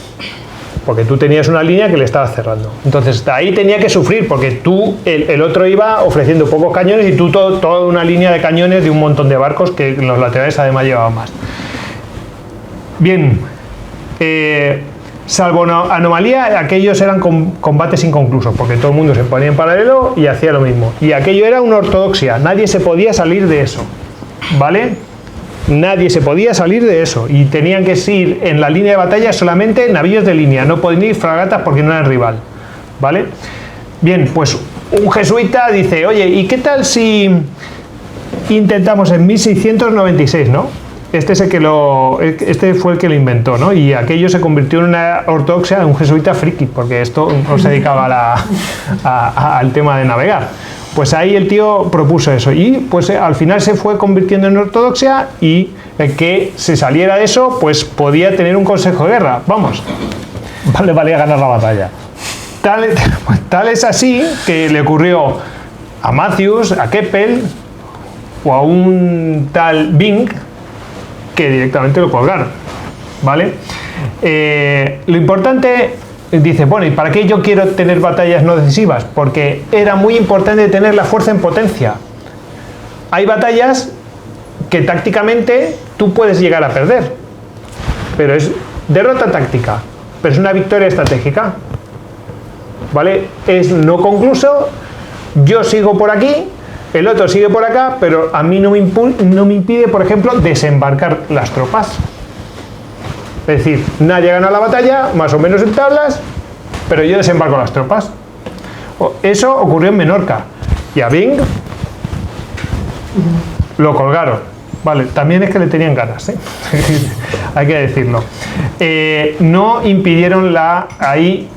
porque tú tenías una línea que le estabas cerrando. Entonces ahí tenía que sufrir, porque tú, el otro iba ofreciendo pocos cañones y tú toda una línea de cañones de un montón de barcos que en los laterales además llevaban más. Bien, salvo anomalía, aquellos eran combates inconclusos, porque todo el mundo se ponía en paralelo y hacía lo mismo. Y aquello era una ortodoxia, nadie se podía salir de eso, ¿vale? Nadie se podía salir de eso y tenían que ir en la línea de batalla solamente navíos de línea, no podían ir fragatas porque no eran rival, ¿vale? Bien, pues un jesuita dice, oye, ¿y qué tal si intentamos en 1696, ¿no? Este fue el que lo inventó, ¿no? Y aquello se convirtió en una ortodoxia de un jesuita friki, porque esto no se dedicaba al tema de navegar. Pues ahí el tío propuso eso y pues al final se fue convirtiendo en ortodoxia y el que se saliera de eso pues podía tener un consejo de guerra, vamos. Vale, valía ganar la batalla. Tal es así que le ocurrió a Matthews, a Keppel o a un tal Byng que directamente lo colgaron, ¿vale? Lo importante... Dice, bueno, ¿y para qué yo quiero tener batallas no decisivas? Porque era muy importante tener la fuerza en potencia. Hay batallas que tácticamente tú puedes llegar a perder, pero es derrota táctica, pero es una victoria estratégica, ¿vale? Es no concluso, yo sigo por aquí, el otro sigue por acá, pero a mí no me impide, por ejemplo, desembarcar las tropas. Es decir, nadie gana la batalla, más o menos en tablas, pero yo desembarco las tropas. Eso ocurrió en Menorca. Y a Byng lo colgaron. Vale, también es que le tenían ganas, ¿eh? Hay que decirlo. No impidieron ahí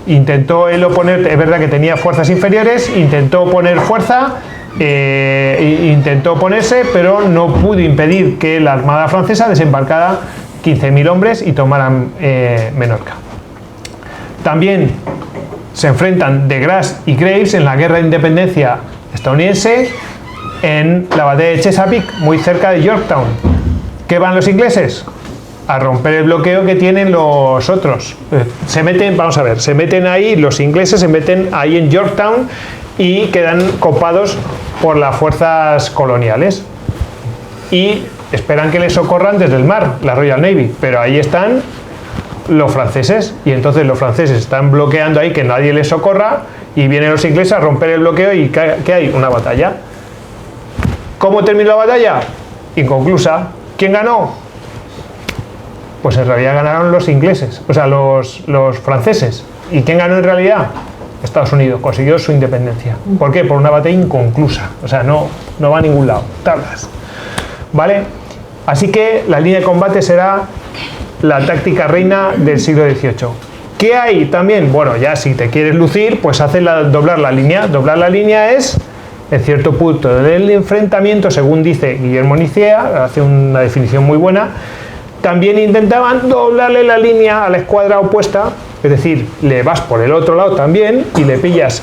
intentó él oponer, es verdad que tenía fuerzas inferiores, intentó poner fuerza, intentó oponerse, pero no pudo impedir que la Armada francesa desembarcara 15.000 hombres y tomaran Menorca. También se enfrentan de Grasse y Graves en la guerra de independencia estadounidense en la batalla de Chesapeake, muy cerca de Yorktown. ¿Qué van los ingleses? A romper el bloqueo que tienen los otros. Se meten, vamos a ver, se meten ahí, los ingleses se meten ahí en Yorktown y quedan copados por las fuerzas coloniales. Y esperan que les socorran desde el mar, la Royal Navy, pero ahí están los franceses y entonces los franceses están bloqueando ahí que nadie les socorra y vienen los ingleses a romper el bloqueo y ¿qué hay? Una batalla. ¿Cómo terminó la batalla? Inconclusa. ¿Quién ganó? Pues en realidad ganaron los ingleses, o sea, los franceses. ¿Y quién ganó en realidad? Estados Unidos consiguió su independencia. ¿Por qué? Por una batalla inconclusa, o sea, no va a ningún lado. Tablas. ¿Vale? Así que la línea de combate será la táctica reina del siglo XVIII. ¿Qué hay también? Bueno, ya si te quieres lucir, pues haces doblar la línea. Doblar la línea es, en cierto punto del enfrentamiento, según dice Guillermo Nicea, hace una definición muy buena, también intentaban doblarle la línea a la escuadra opuesta, es decir, le vas por el otro lado también y le pillas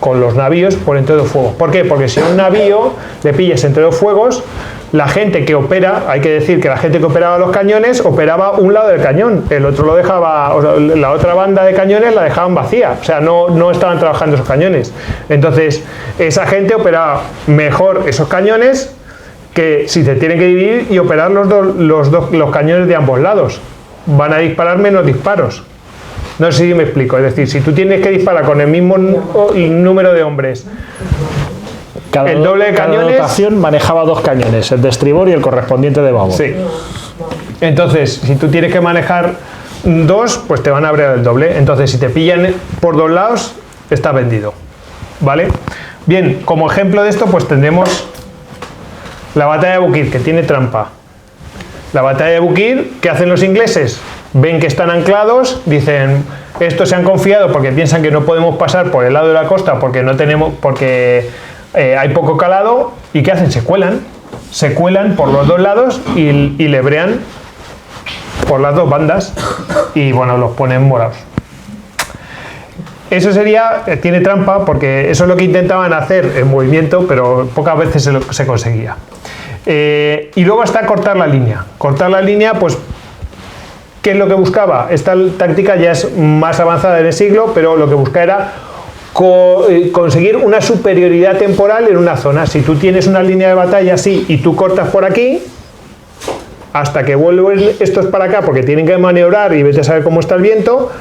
con los navíos por entre dos fuegos. ¿Por qué? Porque si a un navío le pillas entre dos fuegos, la gente que opera, hay que decir que la gente que operaba los cañones operaba un lado del cañón, el otro lo dejaba, o sea, la otra banda de cañones la dejaban vacía, o sea, no estaban trabajando esos cañones. Entonces, esa gente operaba mejor esos cañones que si se tienen que dividir y operar los cañones de ambos lados. Van a disparar menos disparos. No sé si me explico, es decir, si tú tienes que disparar con el mismo número de hombres, el doble de cañones... Cada dotación manejaba dos cañones, el de estribor y el correspondiente de babor. Sí. Entonces, si tú tienes que manejar dos, pues te van a abrir el doble. Entonces, si te pillan por dos lados, está vendido. ¿Vale? Bien, como ejemplo de esto, pues tendremos la batalla de Aboukir, que tiene trampa. La batalla de Aboukir, ¿qué hacen los ingleses? Ven que están anclados, dicen, estos se han confiado porque piensan que no podemos pasar por el lado de la costa porque no tenemos, porque hay poco calado, ¿y qué hacen? Se cuelan por los dos lados y lebrean por las dos bandas y bueno, los ponen morados. Eso sería, tiene trampa porque eso es lo que intentaban hacer en movimiento, pero pocas veces se conseguía. Y luego está cortar la línea. Cortar la línea, pues ¿Qué es lo que buscaba? Esta táctica ya es más avanzada en el siglo, pero lo que buscaba era conseguir una superioridad temporal en una zona. Si tú tienes una línea de batalla así y tú cortas por aquí, hasta que vuelven estos para acá porque tienen que maniobrar y vete a saber cómo está el viento,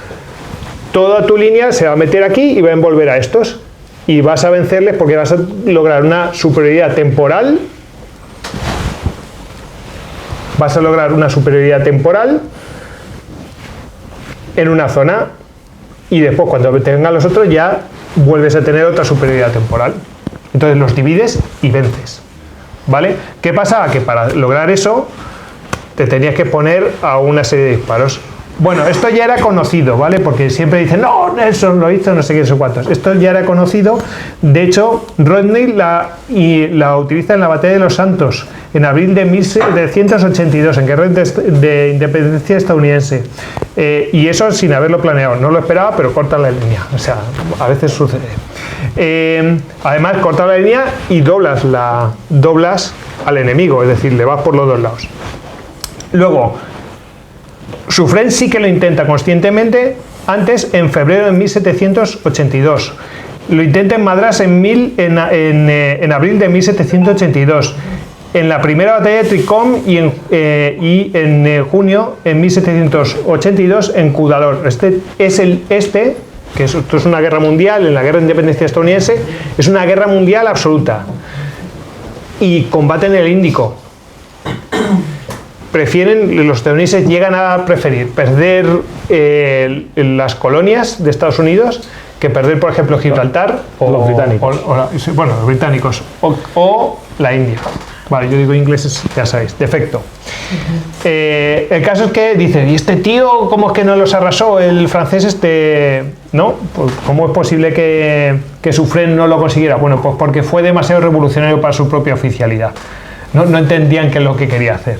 toda tu línea se va a meter aquí y va a envolver a estos. Y vas a vencerles porque vas a lograr una superioridad temporal. Vas a lograr una superioridad temporal en una zona. Y después, cuando tengan los otros, ya vuelves a tener otra superioridad temporal. Entonces los divides y vences. ¿Vale? ¿Qué pasa? Que para lograr eso te tenías que poner a una serie de disparos. Bueno, esto ya era conocido, ¿vale? Porque siempre dicen, no, Nelson lo hizo, no sé qué, no sé cuántos. Esto ya era conocido. De hecho, Rodney la utiliza en la Batalla de los Santos, en abril de 1782, en guerra de independencia estadounidense. Y eso sin haberlo planeado. No lo esperaba, pero corta la línea. O sea, a veces sucede. Además, corta la línea y doblas al enemigo, es decir, le vas por los dos lados. Luego, Suffren sí que lo intenta conscientemente antes, en febrero de 1782. Lo intenta en Madrás en abril de 1782. En la primera batalla de Tricom y en junio de 1782 en Cuddalore. Esto es una guerra mundial, en la guerra de independencia estadounidense, es una guerra mundial absoluta. Y combaten el Índico. Los estadounidenses llegan a preferir perder las colonias de Estados Unidos que perder, por ejemplo, Gibraltar o los británicos. Los británicos o la India. Vale, yo digo ingleses, ya sabéis, defecto. El caso es que dicen, ¿y este tío cómo es que no los arrasó? El francés ¿no? Pues, ¿cómo es posible que Suffren no lo consiguiera? Bueno, pues porque fue demasiado revolucionario para su propia oficialidad. No entendían qué es lo que quería hacer.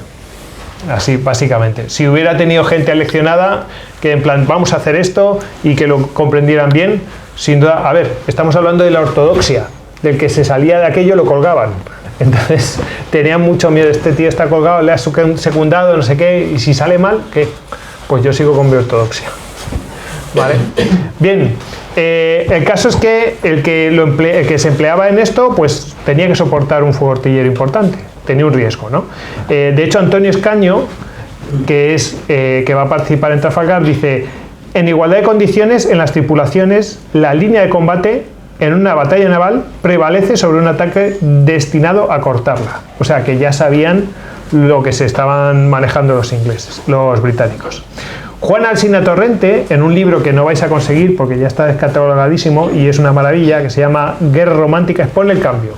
Así, básicamente. Si hubiera tenido gente aleccionada, que en plan, vamos a hacer esto, y que lo comprendieran bien, sin duda, a ver, estamos hablando de la ortodoxia, del que se salía de aquello lo colgaban. Entonces, tenían mucho miedo, este tío está colgado, le ha secundado, no sé qué, y si sale mal, ¿qué? Pues yo sigo con mi ortodoxia. ¿Vale? Bien, el caso es que el que se empleaba en esto, pues tenía que soportar un fuego artillero importante. Tenía un riesgo, ¿no? De hecho, Antonio Escaño, que va a participar en Trafalgar, dice: en igualdad de condiciones, en las tripulaciones, la línea de combate en una batalla naval prevalece sobre un ataque destinado a cortarla. O sea, que ya sabían lo que se estaban manejando los británicos. Juan Alsina Torrente, en un libro que no vais a conseguir porque ya está descatalogadísimo y es una maravilla, que se llama Guerra Romántica, expone el cambio.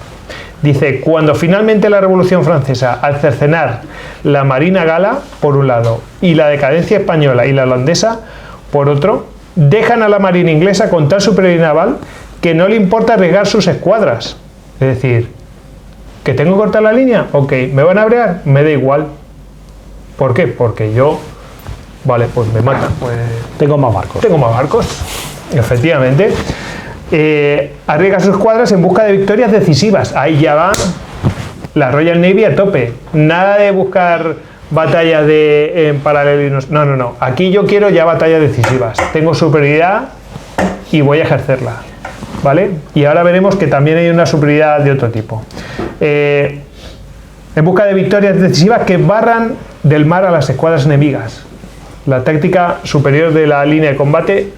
Dice: cuando finalmente la Revolución Francesa, al cercenar la Marina Gala, por un lado, y la decadencia española y la holandesa, por otro, dejan a la Marina inglesa con tal superioridad naval que no le importa arriesgar sus escuadras. Es decir, ¿que tengo que cortar la línea? Ok, ¿me van a brear? Me da igual. ¿Por qué? Porque yo... Vale, pues me matan. Pues tengo más barcos. Tengo más barcos, efectivamente. Arriesga sus escuadras en busca de victorias decisivas. Ahí ya va la Royal Navy a tope. Nada de buscar batallas en paralelo. No. Aquí yo quiero ya batallas decisivas. Tengo superioridad y voy a ejercerla. ¿Vale? Y ahora veremos que también hay una superioridad de otro tipo. En busca de victorias decisivas que barran del mar a las escuadras enemigas. La táctica superior de la línea de combate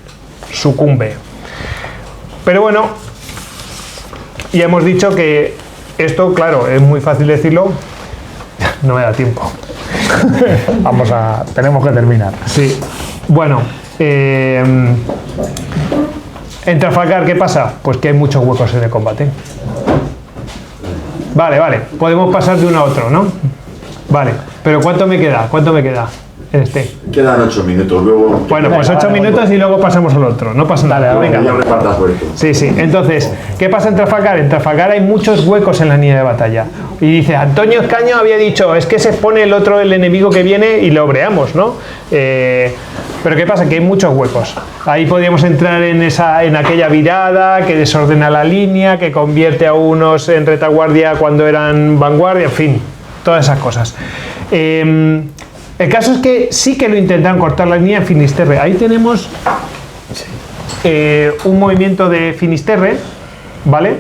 sucumbe. Pero bueno, ya hemos dicho que esto, claro, es muy fácil decirlo, no me da tiempo. Tenemos que terminar. Sí. Bueno, en Trafalgar, ¿qué pasa? Pues que hay muchos huecos en el combate. Vale, podemos pasar de uno a otro, ¿no? Vale, pero ¿cuánto me queda? En este. Quedan 8 minutos, luego... Bueno, pues 8 minutos y luego pasamos al otro. No pasa nada. Venga. Ya repartas por esto. Sí. Entonces, ¿qué pasa en Trafalgar? En Trafalgar hay muchos huecos en la línea de batalla. Y dice, Antonio Escaño había dicho, es que se expone el enemigo que viene y lo breamos, ¿no? Pero ¿qué pasa? Que hay muchos huecos. Ahí podríamos entrar en aquella virada que desordena la línea, que convierte a unos en retaguardia cuando eran vanguardia, en fin, todas esas cosas. El caso es que sí que lo intentaron cortar la línea en Finisterre. Ahí tenemos un movimiento de Finisterre, ¿vale?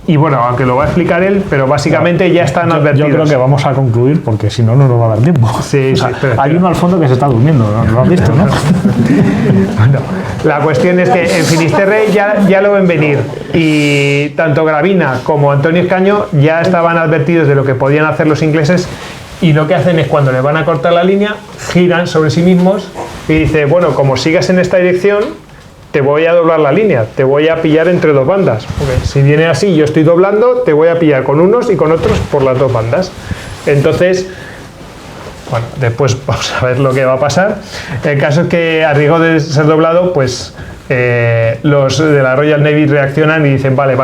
Y bueno, aunque lo va a explicar él, pero básicamente ya están advertidos. Yo creo que vamos a concluir porque si no, no nos va a dar tiempo. Sí, o sea, sí, espera. Hay uno al fondo que se está durmiendo, ¿no? Lo has visto, ¿no? Bueno, la cuestión es que en Finisterre ya lo ven venir y tanto Gravina como Antonio Escaño ya estaban advertidos de lo que podían hacer los ingleses y lo que hacen es cuando le van a cortar la línea, giran sobre sí mismos y dicen, bueno, como sigas en esta dirección, te voy a doblar la línea, te voy a pillar entre dos bandas. Porque si viene así, yo estoy doblando, te voy a pillar con unos y con otros por las dos bandas. Entonces, bueno, después vamos a ver lo que va a pasar. El caso es que a riesgo de ser doblado, pues los de la Royal Navy reaccionan y dicen, vale,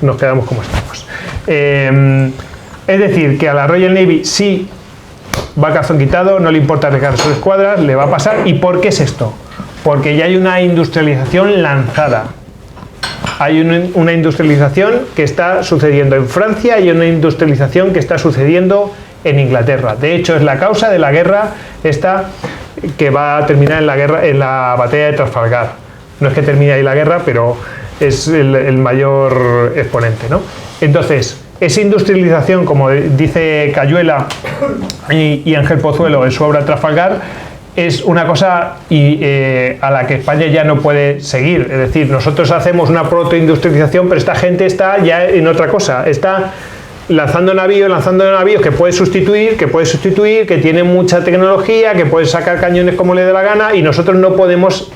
nos quedamos como estamos. Es decir, que a la Royal Navy sí va calzón quitado, no le importa arriesgar sus escuadras, le va a pasar. ¿Y por qué es esto? Porque ya hay una industrialización lanzada. Hay una industrialización que está sucediendo en Francia y una industrialización que está sucediendo en Inglaterra. De hecho, es la causa de la guerra esta que va a terminar en la batalla de Trafalgar. No es que termine ahí la guerra, pero es el mayor exponente, ¿no? Entonces, esa industrialización, como dice Cayuela y Ángel Pozuelo en su obra Trafalgar, es una cosa a la que España ya no puede seguir. Es decir, nosotros hacemos una protoindustrialización, pero esta gente está ya en otra cosa. Está lanzando navíos que puede sustituir, que tiene mucha tecnología, que puede sacar cañones como le dé la gana, y nosotros no podemos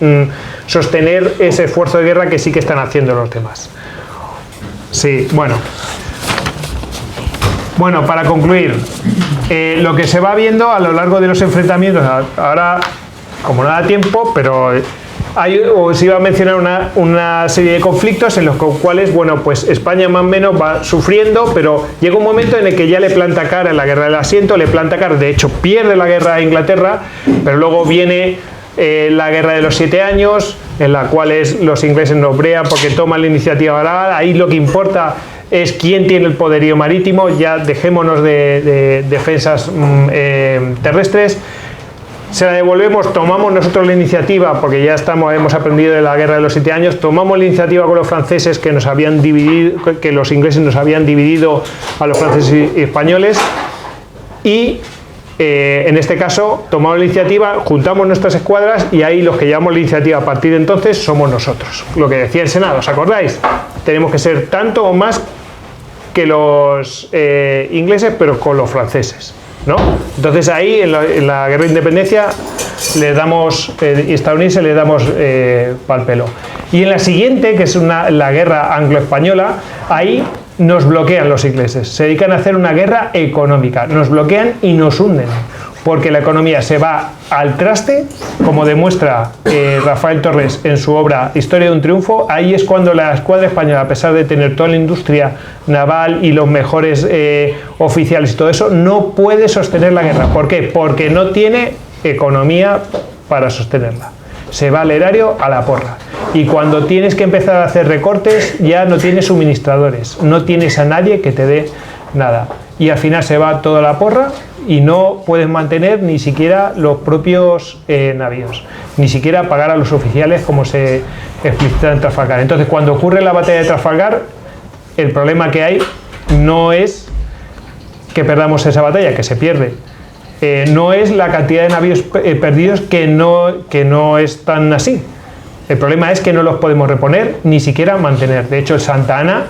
sostener ese esfuerzo de guerra que sí que están haciendo los demás. Sí, bueno. Bueno, para concluir, lo que se va viendo a lo largo de los enfrentamientos, ahora, como no da tiempo, pero os iba a mencionar una serie de conflictos en los cuales, bueno, pues España más o menos va sufriendo, pero llega un momento en el que ya le planta cara en la guerra del asiento, le planta cara, de hecho pierde la guerra a Inglaterra, pero luego viene la guerra de los 7 años, en la cual los ingleses nos brean porque toman la iniciativa naval. Ahí lo que importa es quién tiene el poderío marítimo, ya dejémonos de defensas terrestres. Se la devolvemos, tomamos nosotros la iniciativa, porque ya hemos aprendido de la guerra de los 7 años, tomamos la iniciativa con los franceses que nos habían dividido, que los ingleses nos habían dividido a los franceses y españoles, y en este caso tomamos la iniciativa, juntamos nuestras escuadras y ahí los que llevamos la iniciativa a partir de entonces somos nosotros. Lo que decía el Senado, ¿os acordáis? Tenemos que ser tanto o más que los ingleses, pero con los franceses, ¿no? Entonces ahí en la guerra de independencia les damos, estadounidenses les damos pal pelo. Y en la siguiente, que es la guerra anglo-española, ahí nos bloquean los ingleses, se dedican a hacer una guerra económica, nos bloquean y nos hunden, porque la economía se va al traste, como demuestra Rafael Torres en su obra Historia de un triunfo. Ahí es cuando la escuadra española, a pesar de tener toda la industria naval y los mejores oficiales y todo eso, no puede sostener la guerra. ¿Por qué? Porque no tiene economía para sostenerla. Se va al erario a la porra. Y cuando tienes que empezar a hacer recortes, ya no tienes suministradores, no tienes a nadie que te dé nada. Y al final se va toda la porra y no puedes mantener ni siquiera los propios navíos, ni siquiera pagar a los oficiales como se explicita en Trafalgar. Entonces, cuando ocurre la batalla de Trafalgar, el problema que hay no es que perdamos esa batalla, que se pierde. No es la cantidad de navíos perdidos, que no es tan así. El problema es que no los podemos reponer, ni siquiera mantener. De hecho, el Santa Ana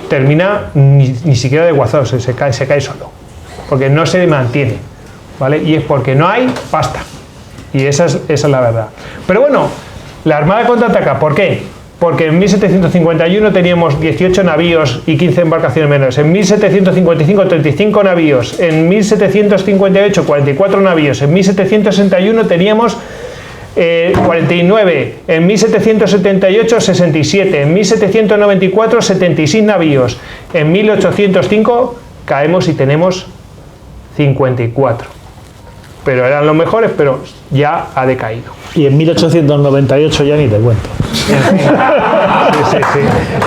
termina ni siquiera desguazado, se cae solo, porque no se mantiene, ¿vale? Y es porque no hay pasta. Y esa es la verdad. Pero bueno, la Armada contraataca. ¿Por qué? Porque en 1751 teníamos 18 navíos y 15 embarcaciones menores. En 1755, 35 navíos. En 1758, 44 navíos. En 1761 teníamos 49. En 1778, 67. En 1794, 76 navíos. En 1805 caemos y tenemos 54. pero eran los mejores, pero ya ha decaído. Y en 1898 ya ni te cuento. Sí.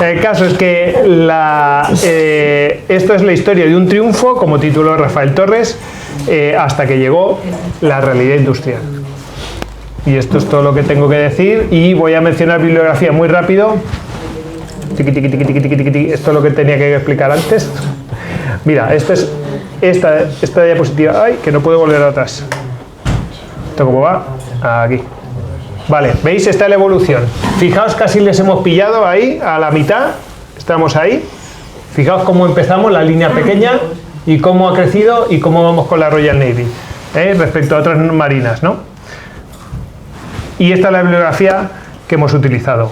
El caso es que esto es la historia de un triunfo, como tituló Rafael Torres, hasta que llegó la realidad industrial. Y esto es todo lo que tengo que decir, y voy a mencionar bibliografía muy rápido. Esto es lo que tenía que explicar antes. Mira, esta diapositiva, ay, que no puedo volver atrás. ¿Esto cómo va? Aquí. Vale, ¿veis? Esta es la evolución. Fijaos, casi les hemos pillado ahí, a la mitad. Estamos ahí. Fijaos cómo empezamos, la línea pequeña, y cómo ha crecido y cómo vamos con la Royal Navy, respecto a otras marinas, ¿no? Y esta es la bibliografía que hemos utilizado.